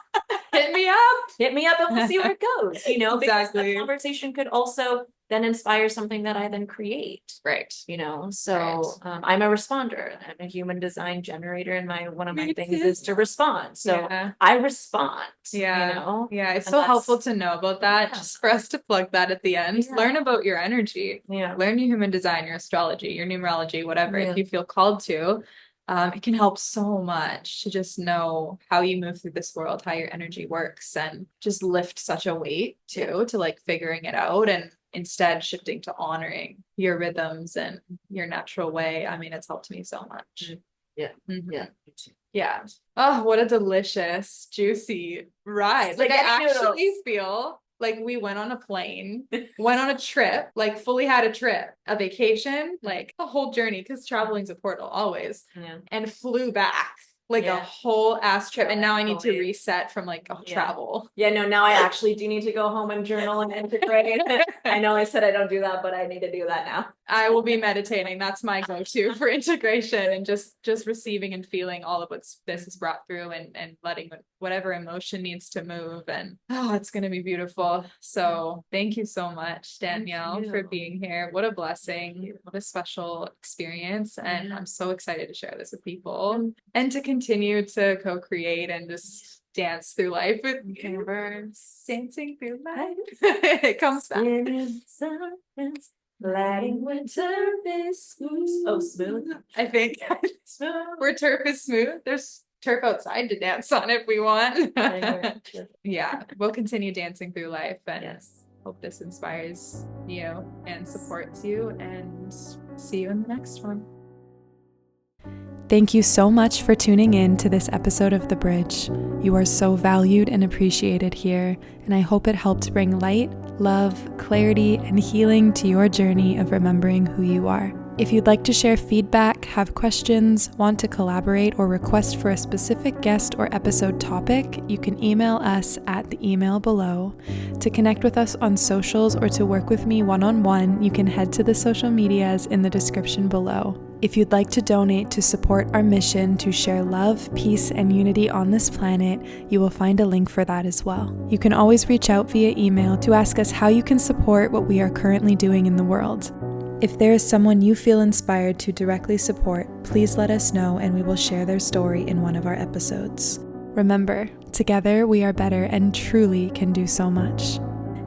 Hit me up. Hit me up, and we'll see where it goes. You know, because Exactly. the conversation could also then inspire something that I then create. Right. You know, so I'm a responder. I'm a human design generator, and one of my things is to respond. So I respond. Yeah. You know? Yeah. It's so helpful to know about that. Just for us to plug that at the end. Learn about your energy. Yeah. Learn your human design, your astrology, your numerology, whatever, if you feel called to. It can help so much to just know how you move through this world, how your energy works, and just lift such a weight too, to like figuring it out, and instead shifting to honoring your rhythms and your natural way. I mean, it's helped me so much. Yeah. Yeah. Oh, what a delicious, juicy ride. Like, I actually feel like we went on a plane, went on a trip, like fully had a trip, a vacation, like a whole journey, because traveling's a portal always, and flew back like a whole ass trip. And now I need to reset from like travel. Yeah, no, now I actually do need to go home and journal and integrate. I know I said I don't do that, but I need to do that now. I will be meditating. That's my go-to for integration, and just receiving and feeling all of what this has brought through, and letting whatever emotion needs to move. And it's going to be beautiful. So thank you so much, Danielle, for being here. What a blessing. What a special experience. And I'm so excited to share this with people, and to continue to co-create and just dance through life with universe. Dancing through life. It comes back. Letting when turf is smooth. Oh, smooth. I think where turf is smooth, there's turf outside to dance on if we want. Yeah, we'll continue dancing through life, and hope this inspires you and supports you, and see you in the next one. Thank you so much for tuning in to this episode of The Bridge. You are so valued and appreciated here, and I hope it helped bring light, love, clarity, and healing to your journey of remembering who you are. If you'd like to share feedback, have questions, want to collaborate, or request for a specific guest or episode topic, you can email us at the email below. To connect with us on socials or to work with me one-on-one, you can head to the social medias in the description below. If you'd like to donate to support our mission to share love, peace, and unity on this planet, you will find a link for that as well. You can always reach out via email to ask us how you can support what we are currently doing in the world. If there is someone you feel inspired to directly support, please let us know and we will share their story in one of our episodes. Remember, together we are better and truly can do so much.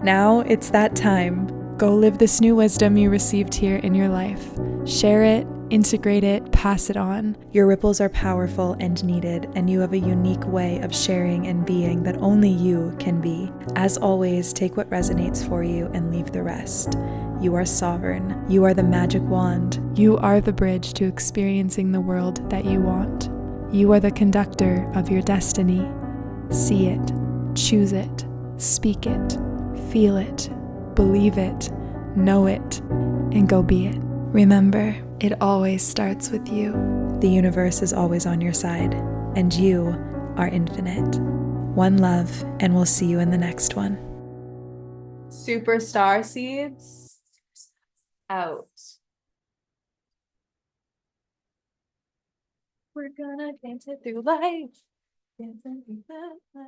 Now it's that time. Go live this new wisdom you received here in your life. Share it, integrate it, pass it on. Your ripples are powerful and needed, and you have a unique way of sharing and being that only you can be. As always, take what resonates for you and leave the rest. You are sovereign. You are the magic wand. You are the bridge to experiencing the world that you want. You are the conductor of your destiny. See it, choose it, speak it, feel it, believe it, know it, and go be it. Remember, it always starts with you. The universe is always on your side, and you are infinite. One love, and we'll see you in the next one. Superstarseeds out. We're gonna dance it through life. Dancing through life.